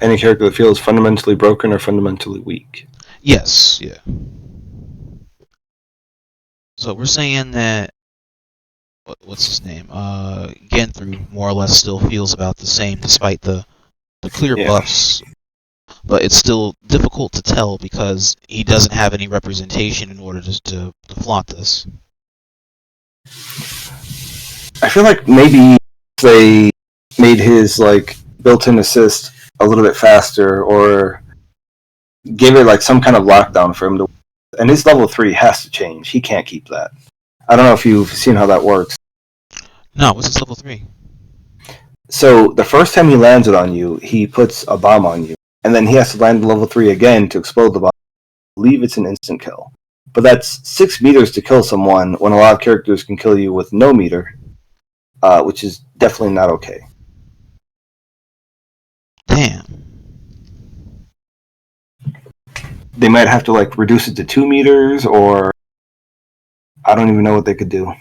Any character that feels fundamentally broken or fundamentally weak. Yes, yeah. So we're saying that what's his name? Gentru more or less still feels about the same despite the clear buffs. But it's still difficult to tell because he doesn't have any representation in order to flaunt this. I feel like maybe they made his like built-in assist a little bit faster, or gave it like some kind of lockdown for him to. And his level 3 has to change. He can't keep that. I don't know if you've seen how that works. No, what's his level 3? So the first time he lands it on you, he puts a bomb on you, and then he has to land level 3 again to explode the bomb. I believe it's an instant kill. But that's 6 meters to kill someone when a lot of characters can kill you with no meter, which is definitely not okay. Damn. They might have to like reduce it to 2 meters, or I don't even know what they could do.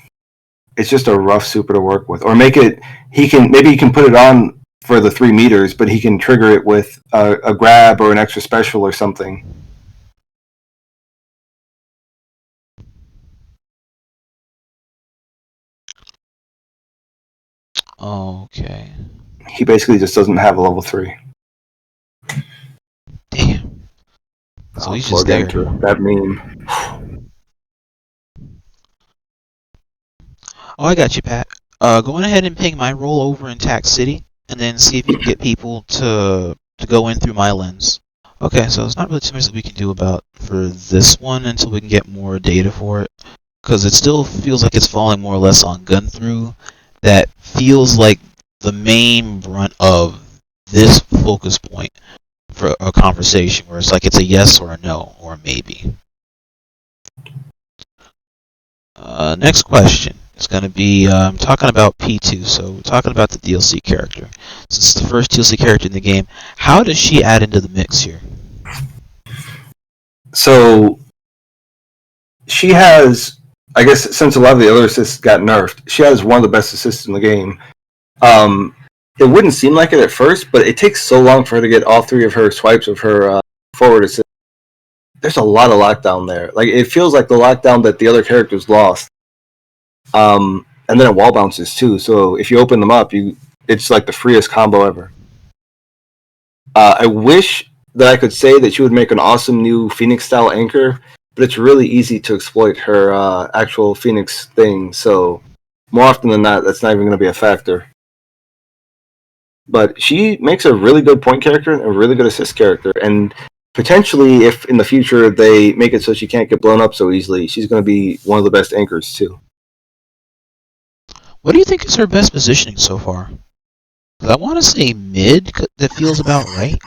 It's just a rough super to work with, or make it. He can put it on for the 3 meters, but he can trigger it with a grab or an extra special or something. Okay. He basically just doesn't have a level 3. Damn. So he's just there. That meme. Oh, I got you, Pat. Go on ahead and ping my roll over in Tax City, and then see if you can get people to go in through my lens. Okay, so there's not really too much that we can do about for this one until we can get more data for it, because it still feels like it's falling more or less on Gentru. That feels like the main brunt of this focus point for a conversation, where it's like it's a yes or a no or a maybe. Next question. It's going to be talking about Pitou, so talking about the DLC character. Since it's the first DLC character in the game, how does she add into the mix here? So, she has, I guess since a lot of the other assists got nerfed, she has one of the best assists in the game. It wouldn't seem like it at first, but it takes so long for her to get all 3 of her swipes of her forward assist. There's a lot of lockdown there. Like, it feels like the lockdown that the other characters lost. And then it wall bounces too, so if you open them up, it's like the freest combo ever. I wish that I could say that she would make an awesome new Phoenix style anchor, but it's really easy to exploit her actual Phoenix thing, so more often than not, that's not even going to be a factor. But she makes a really good point character and a really good assist character, and potentially, if in the future they make it so she can't get blown up so easily, she's going to be one of the best anchors too. What do you think is her best positioning so far? I want to say mid. That feels about right.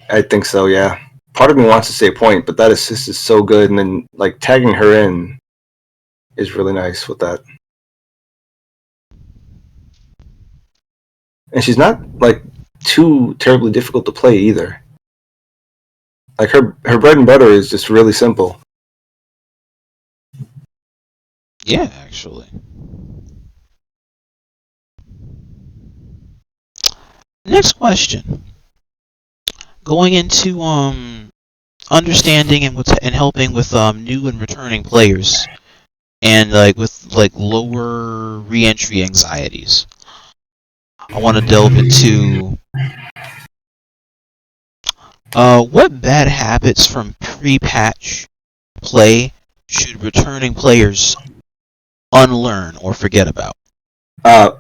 I think so, yeah. Part of me wants to say point, but that assist is so good, and then like tagging her in is really nice with that. And she's not like too terribly difficult to play either. Like her bread and butter is just really simple. Yeah, actually. Next question. Going into understanding and helping with new and returning players. and with lower re-entry anxieties. I want to delve into what bad habits from pre-patch play should returning players unlearn or forget about?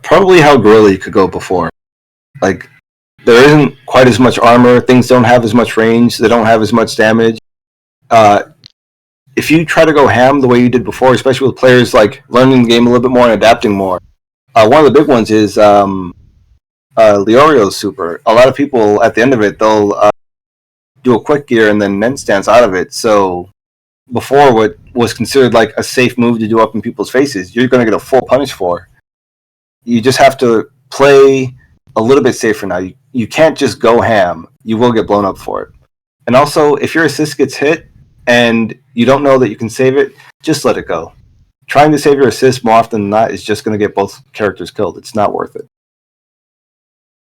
Probably how Gorilla could go before. Like, there isn't quite as much armor, things don't have as much range, they don't have as much damage. If you try to go ham the way you did before, especially with players learning the game a little bit more and adapting more, one of the big ones is Leorio's super. A lot of people at the end of it, they'll do a quick gear and then Nen stance out of it. So before, what was considered a safe move to do up in people's faces, you're going to get a full punish for. You just have to play a little bit safer now. You can't just go ham. You will get blown up for it. And also, if your assist gets hit and you don't know that you can save it, just let it go. Trying to save your assist more often than not is just going to get both characters killed. It's not worth it.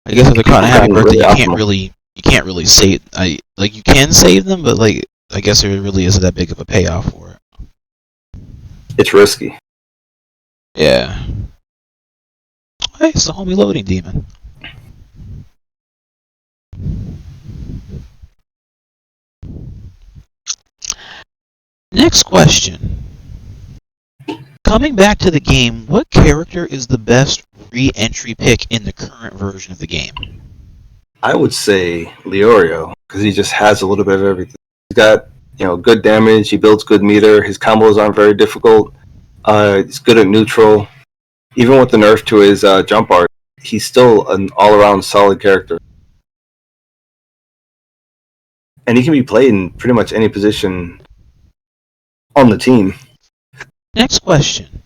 I guess if they're caught in a happy birthday, you can't really save. You can save them, but I guess there really isn't that big of a payoff for it. It's risky. Yeah. Hey, it's the homie loading demon. Next question. Coming back to the game, what character is the best re-entry pick in the current version of the game? I would say Leorio, because he just has a little bit of everything. He's got good damage, he builds good meter, his combos aren't very difficult, he's good at neutral. Even with the nerf to his jump art, he's still an all-around solid character. And he can be played in pretty much any position on the team. Next question.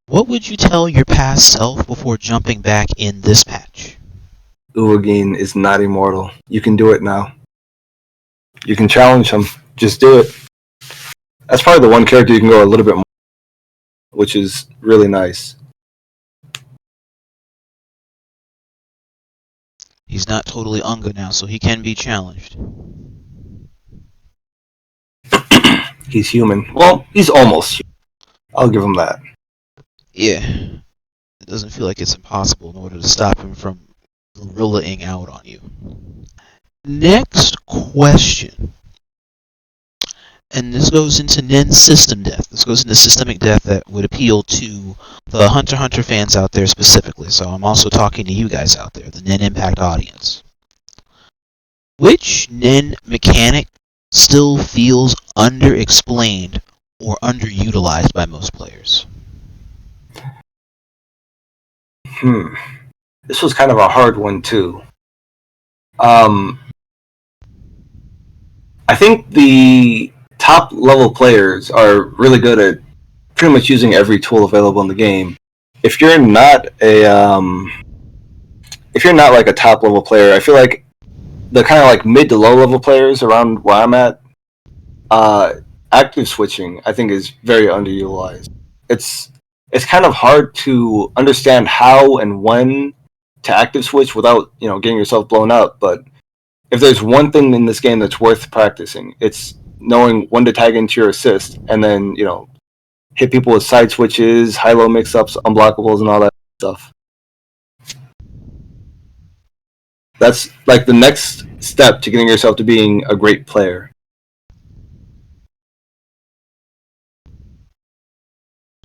What would you tell your past self before jumping back in this patch? Iacon is not immortal. You can do it now. You can challenge him. Just do it. That's probably the one character you can go a little bit more, which is really nice. He's not totally Unga now, so he can be challenged. He's human. Well, he's almost human. I'll give him that. Yeah. It doesn't feel like it's impossible in order to stop him from gorillaing out on you. Next question. And this goes into Nen's system death. This goes into systemic death that would appeal to the Hunter x Hunter fans out there specifically. So I'm also talking to you guys out there, the Nen Impact audience. Which Nen mechanic still feels underexplained or underutilized by most players? This was kind of a hard one too. I think the top level players are really good at pretty much using every tool available in the game. If you're not a top level player, I feel like the kind of mid to low level players around where I'm at, active switching I think is very underutilized. It's kind of hard to understand how and when to active switch without getting yourself blown up. But if there's one thing in this game that's worth practicing, it's knowing when to tag into your assist and then hit people with side switches, high-low mix-ups, unblockables, and all that stuff. That's the next step to getting yourself to being a great player.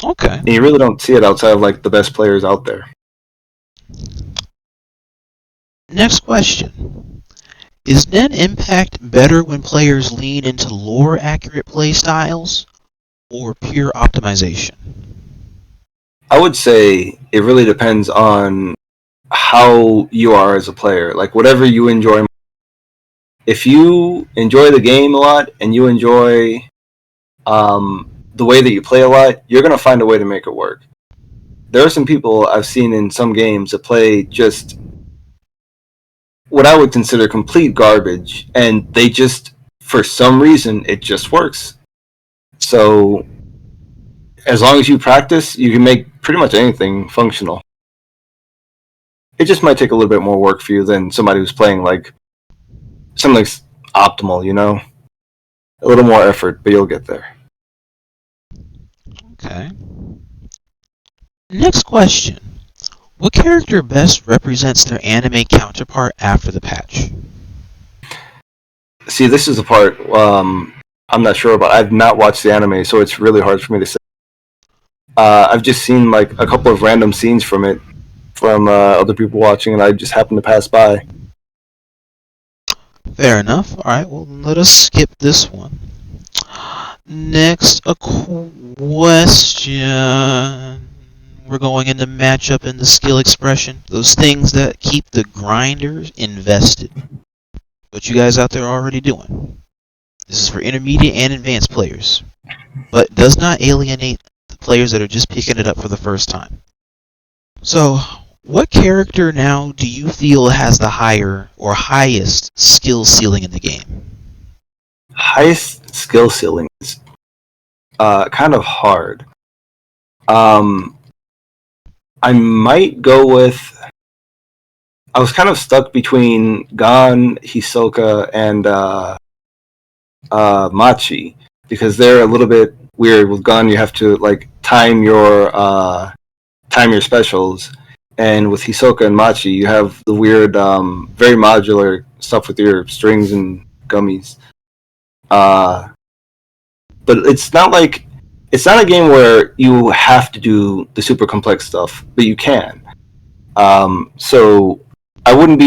Okay. And you really don't see it outside of the best players out there. Next question. Is Nen Impact better when players lean into lore-accurate playstyles or pure optimization? I would say it really depends on how you are as a player. Whatever you enjoy. If you enjoy the game a lot and you enjoy the way that you play a lot, you're going to find a way to make it work. There are some people I've seen in some games that play just what I would consider complete garbage, and they just, for some reason, it just works. So, as long as you practice, you can make pretty much anything functional. It just might take a little bit more work for you than somebody who's playing something optimal, A little more effort, but you'll get there. Okay. Next question. What character best represents their anime counterpart after the patch? See, this is the part I'm not sure about. I've not watched the anime, so it's really hard for me to say. I've just seen like a couple of random scenes from it from other people watching, and I just happened to pass by. Fair enough. Alright, well, let us skip this one. Next, a question. We're going into matchup and the skill expression. Those things that keep the grinders invested. What you guys out there are already doing. This is for intermediate and advanced players, but does not alienate the players that are just picking it up for the first time. So, what character now do you feel has the higher or highest skill ceiling in the game? Highest skill ceiling is kind of hard. I might go with... I was kind of stuck between Gon, Hisoka, and Machi, because they're a little bit weird. With Gon, you have to like time your specials, and with Hisoka and Machi, you have the weird, very modular stuff with your strings and gummies. But it's not a game where you have to do the super complex stuff, but you can. So I wouldn't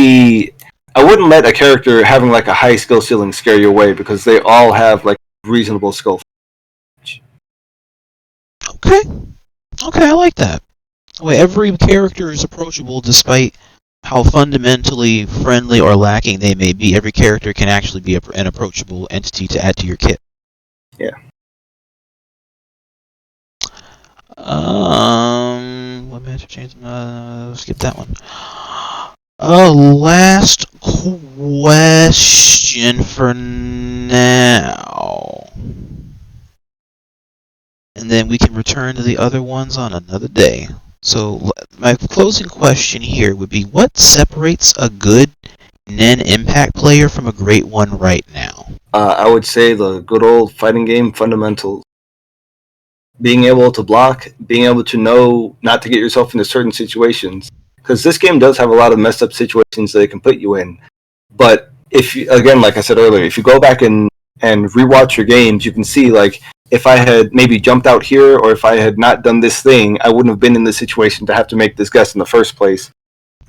let a character having like a high skill ceiling scare you away, because they all have like reasonable skill. Okay, I like that. Wait, every character is approachable despite how fundamentally friendly or lacking they may be. Every character can actually be an approachable entity to add to your kit. Yeah. What match change? Skip that one. Last question for now. And then we can return to the other ones on another day. So my closing question here would be, what separates a good Nen Impact player from a great one right now? I would say the good old fighting game fundamentals. Being able to block, being able to know not to get yourself into certain situations. Because this game does have a lot of messed up situations that it can put you in. But if you, again, like I said earlier, if you go back and rewatch your games, you can see like, if I had maybe jumped out here, or if I had not done this thing, I wouldn't have been in this situation to have to make this guess in the first place.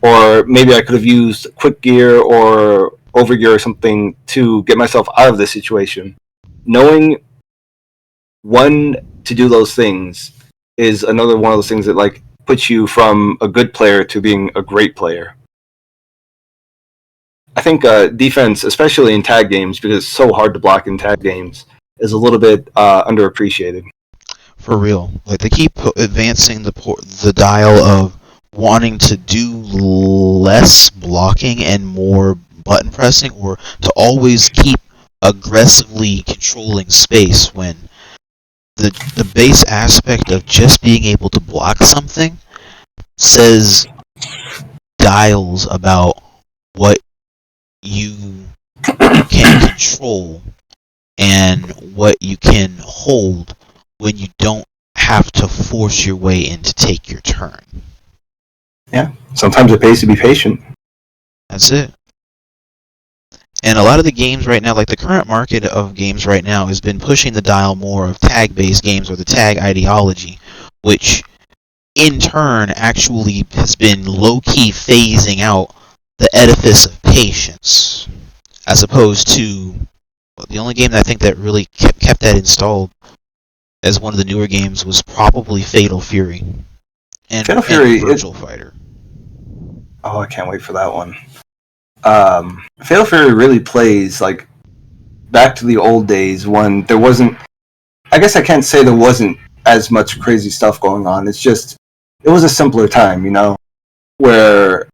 Or maybe I could have used quick gear or overgear or something to get myself out of this situation. Knowing when to do those things is another one of those things that like puts you from a good player to being a great player. I think defense, especially in tag games, because it's so hard to block in tag games, is a little bit underappreciated. For real. Like, they keep advancing the dial of wanting to do less blocking and more button pressing, or to always keep aggressively controlling space, when the base aspect of just being able to block something says dials about what you can control and what you can hold when you don't have to force your way in to take your turn. Yeah, sometimes it pays to be patient. That's it. And a lot of the games right now, like the current market of games right now, has been pushing the dial more of tag-based games, or the tag ideology, which in turn actually has been low-key phasing out the edifice of patience, as opposed to the only game that I think that really kept that installed as one of the newer games was probably Fatal Fury. And Virtual Fighter. Oh, I can't wait for that one. Fatal Fury really plays like back to the old days when there wasn't... I guess I can't say there wasn't as much crazy stuff going on. It's just, it was a simpler time, you know? Where,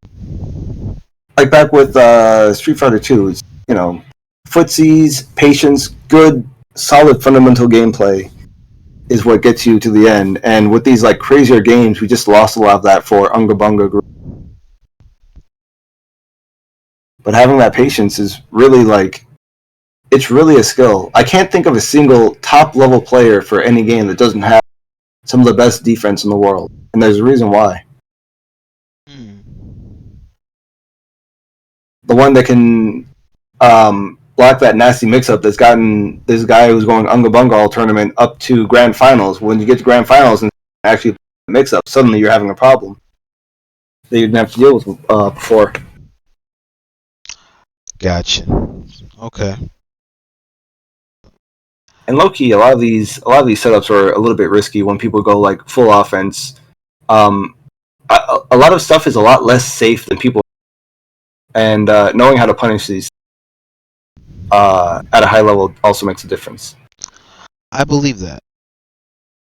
like back with Street Fighter 2, it's, you know, footsies, patience, good, solid fundamental gameplay is what gets you to the end. And with these like crazier games, we just lost a lot of that for Unga Bunga Group. But having that patience is really like, it's really a skill. I can't think of a single top level player for any game that doesn't have some of the best defense in the world, and there's a reason why. The one that can block that nasty mix-up that's gotten this guy who's going Unga Bunga all tournament up to grand finals. When you get to grand finals and actually mix-up, suddenly you're having a problem that you didn't have to deal with before. Gotcha. Okay. And low-key, a lot of these setups are a little bit risky when people go like full offense. A lot of stuff is a lot less safe than people, and knowing how to punish these at a high level also makes a difference. I believe that.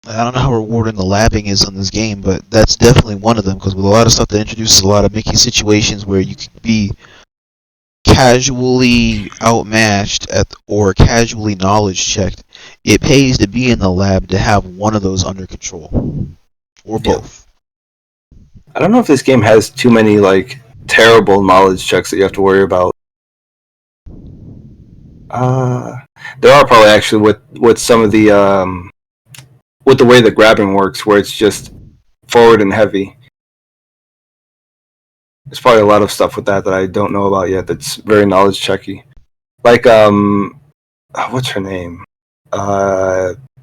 I don't know how rewarding the labbing is on this game, but that's definitely one of them, because with a lot of stuff that introduces a lot of Mickey situations where you could be casually outmatched or casually knowledge checked, it pays to be in the lab to have one of those under control. Or both. I don't know if this game has too many like terrible knowledge checks that you have to worry about. There are probably actually with some of the with the way the grabbing works, where it's just forward and heavy. There's probably a lot of stuff with that I don't know about yet that's very knowledge checky. Like what's her name?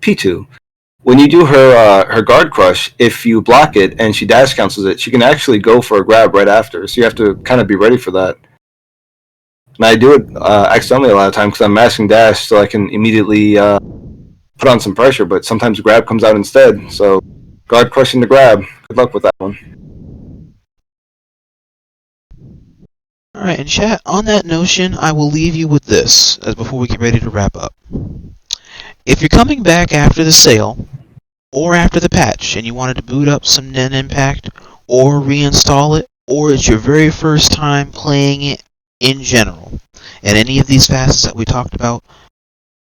Pitou. When you do her guard crush, if you block it and she dash cancels it, she can actually go for a grab right after. So you have to kind of be ready for that. And I do it accidentally a lot of times because I'm mashing dash so I can immediately put on some pressure, but sometimes grab comes out instead. So guard crushing the grab. Good luck with that one. Alright, and chat, on that notion, I will leave you with this, as before we get ready to wrap up. If you're coming back after the sale, or after the patch, and you wanted to boot up some Nen Impact, or reinstall it, or it's your very first time playing it in general, and any of these facets that we talked about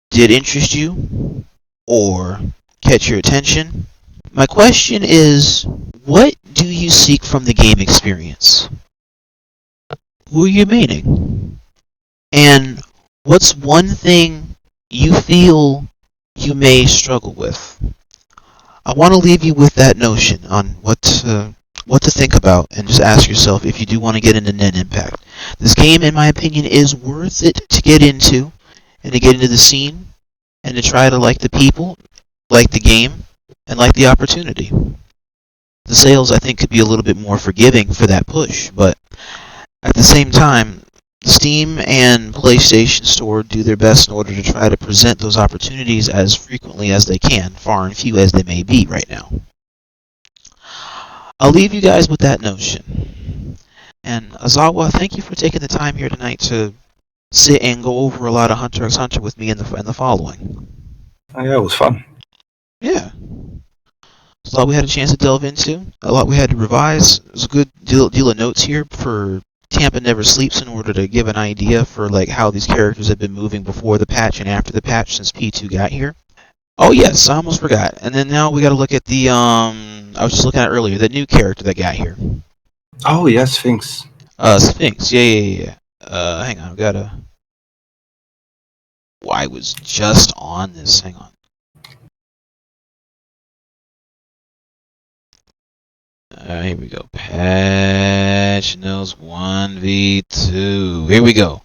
did interest you, or catch your attention, my question is, what do you seek from the game experience? Who are you meaning? And what's one thing you feel you may struggle with? I want to leave you with that notion on what to think about, and just ask yourself if you do want to get into Nen Impact. This game, in my opinion, is worth it to get into, and to get into the scene, and to try to like the people, like the game, and like the opportunity. The sales, I think, could be a little bit more forgiving for that push, but at the same time, Steam and PlayStation Store do their best in order to try to present those opportunities as frequently as they can, far and few as they may be right now. I'll leave you guys with that notion. And Azawa, thank you for taking the time here tonight to sit and go over a lot of Hunter x Hunter with me in the following. Oh, yeah, it was fun. Yeah. There's a lot we had a chance to delve into, a lot we had to revise. There's a good deal of notes here for Tampa Never Sleeps in order to give an idea for like how these characters have been moving before the patch and after the patch since Pitou got here. Oh yes, I almost forgot. And then now we got to look at the I was just looking at earlier, the new character that got here. Oh yes, Phinks. Phinks. Yeah. Hang on, I've got to. Well, I was just on this. Hang on. Here we go. Patch notes 1v2. Here we go.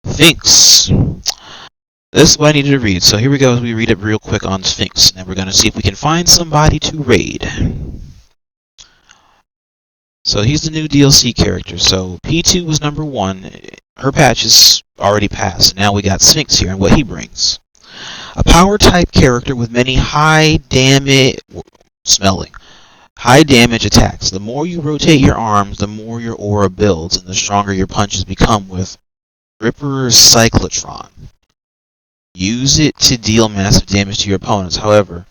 Phinks. This is what I needed to read. So here we go as we read it real quick on Phinks. And we're going to see if we can find somebody to raid. So he's the new DLC character. So P2 was number 1. Her patch is already passed. Now we got Phinks here and what he brings. A power type character with many high damage attacks. The more you rotate your arms, the more your aura builds, and the stronger your punches become with Ripper Cyclotron. Use it to deal massive damage to your opponents. However,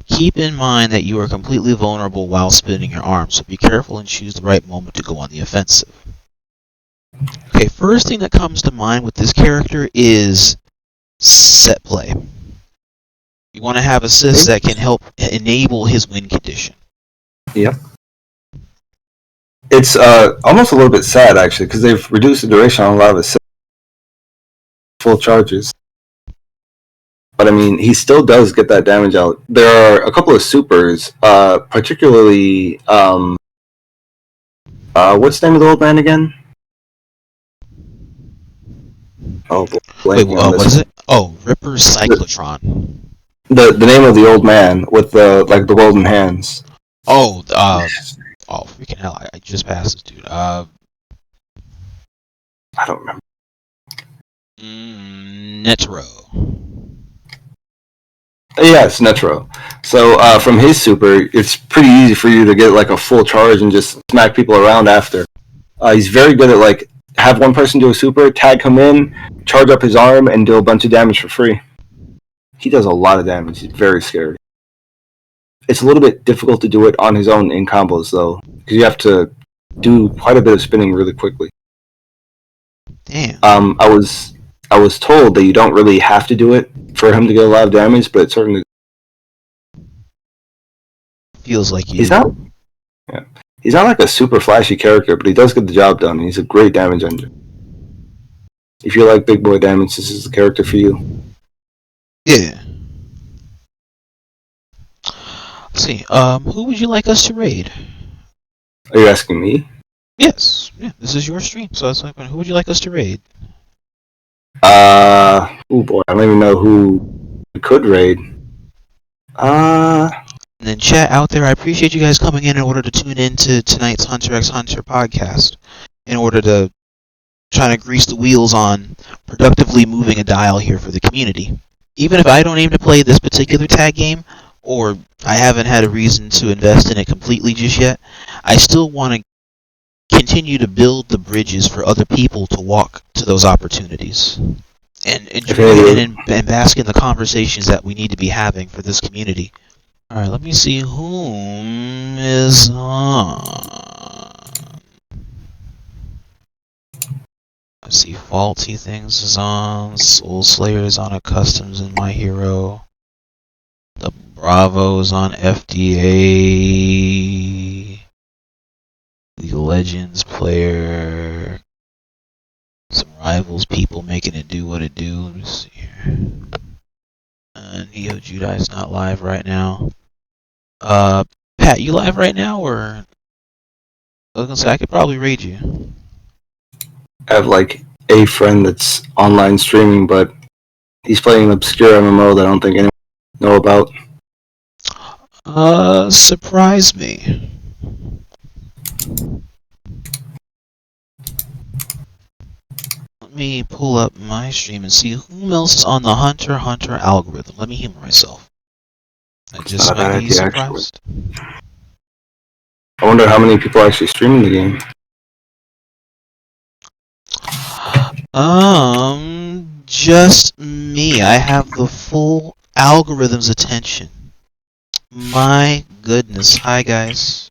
keep in mind that you are completely vulnerable while spinning your arms, so be careful and choose the right moment to go on the offensive. Okay, first thing that comes to mind with this character is set play. You want to have assists that can help enable his win condition. Yep. It's almost a little bit sad, actually, because they've reduced the duration on a lot of assists. Full charges. but I mean, he still does get that damage out. There are a couple of supers, particularly, what's the name of the old man again? Oh, wait, what is it? Oh, Ripper Cyclotron. The name of the old man with the golden hands. Oh, freaking hell! I just passed this dude. I don't remember. Netro. Yeah, it's Netro. So from his super, it's pretty easy for you to get like a full charge and just smack people around after. He's very good at like have one person do a super, tag him in, charge up his arm, and do a bunch of damage for free. He does a lot of damage. He's very scary. It's a little bit difficult to do it on his own in combos though, because you have to do quite a bit of spinning really quickly. Damn. I was told that you don't really have to do it for him to get a lot of damage, but it certainly feels like you. He's not like a super flashy character, but he does get the job done. He's a great damage engine. If you like big boy damage, this is the character for you. Yeah. Let's see. Who would you like us to raid? Are you asking me? Yes. Yeah, this is your stream, so it's like, who would you like us to raid? Oh boy, I don't even know who we could raid. And then chat out there, I appreciate you guys coming in order to tune into tonight's HxHunter podcast in order to try to grease the wheels on productively moving a dial here for the community. Even if I don't aim to play this particular tag game, or I haven't had a reason to invest in it completely just yet, I still want to continue to build the bridges for other people to walk to those opportunities. And enjoy and bask in the conversations that we need to be having for this community. Alright, let me see whom is on. Let's see, Faulty Things is on, Soul Slayer is on a Customs in My Hero. The Bravo is on FDA. The Legends player. Some Rivals people making it do what it do. Let me see here. Neo Judai is not live right now. Pat, you live right now, or? I was gonna say I could probably raid you. I have like a friend that's online streaming, but he's playing an obscure MMO that I don't think anyone know about. Surprise me. Let me pull up my stream and see who else is on the Hunter x Hunter algorithm. Let me humor myself. I just might be surprised. I wonder how many people are actually streaming the game. Just me. I have the full algorithm's attention. My goodness. Hi, guys.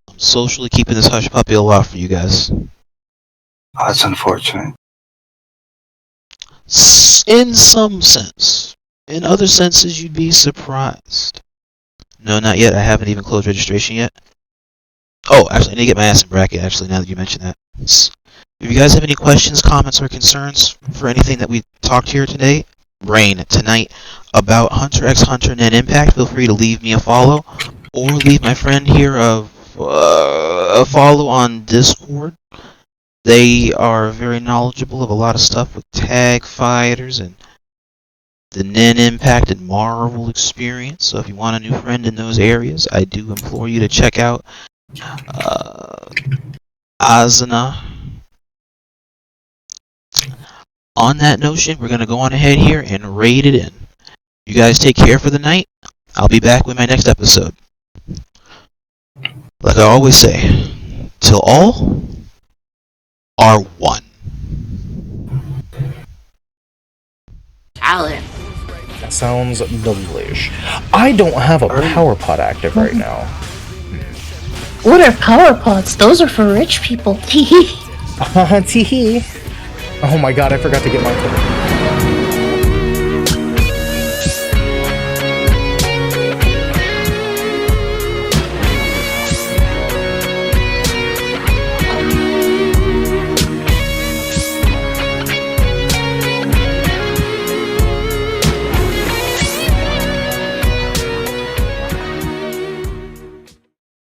I'm socially keeping this hush puppy alive for you guys. Oh, that's unfortunate. In some sense. In other senses, you'd be surprised. No, not yet. I haven't even closed registration yet. Oh, actually, I need to get my ass in bracket, actually, now that you mention that. If you guys have any questions, comments, or concerns for anything that we talked here today, tonight, about Hunter x Hunter Nen Impact, feel free to leave me a follow, or leave my friend here a follow on Discord. They are very knowledgeable of a lot of stuff with tag fighters and the Nen Impact and Marvel experience. So if you want a new friend in those areas, I do implore you to check out Asana. On that notion, we're going to go on ahead here and raid it in. You guys take care for the night. I'll be back with my next episode. Like I always say, till all are one. Talent. That sounds delish. I don't have a power pod active right now. What are power pods? Those are for rich people. Teehee. Teehee. Oh my god, I forgot to get my phone.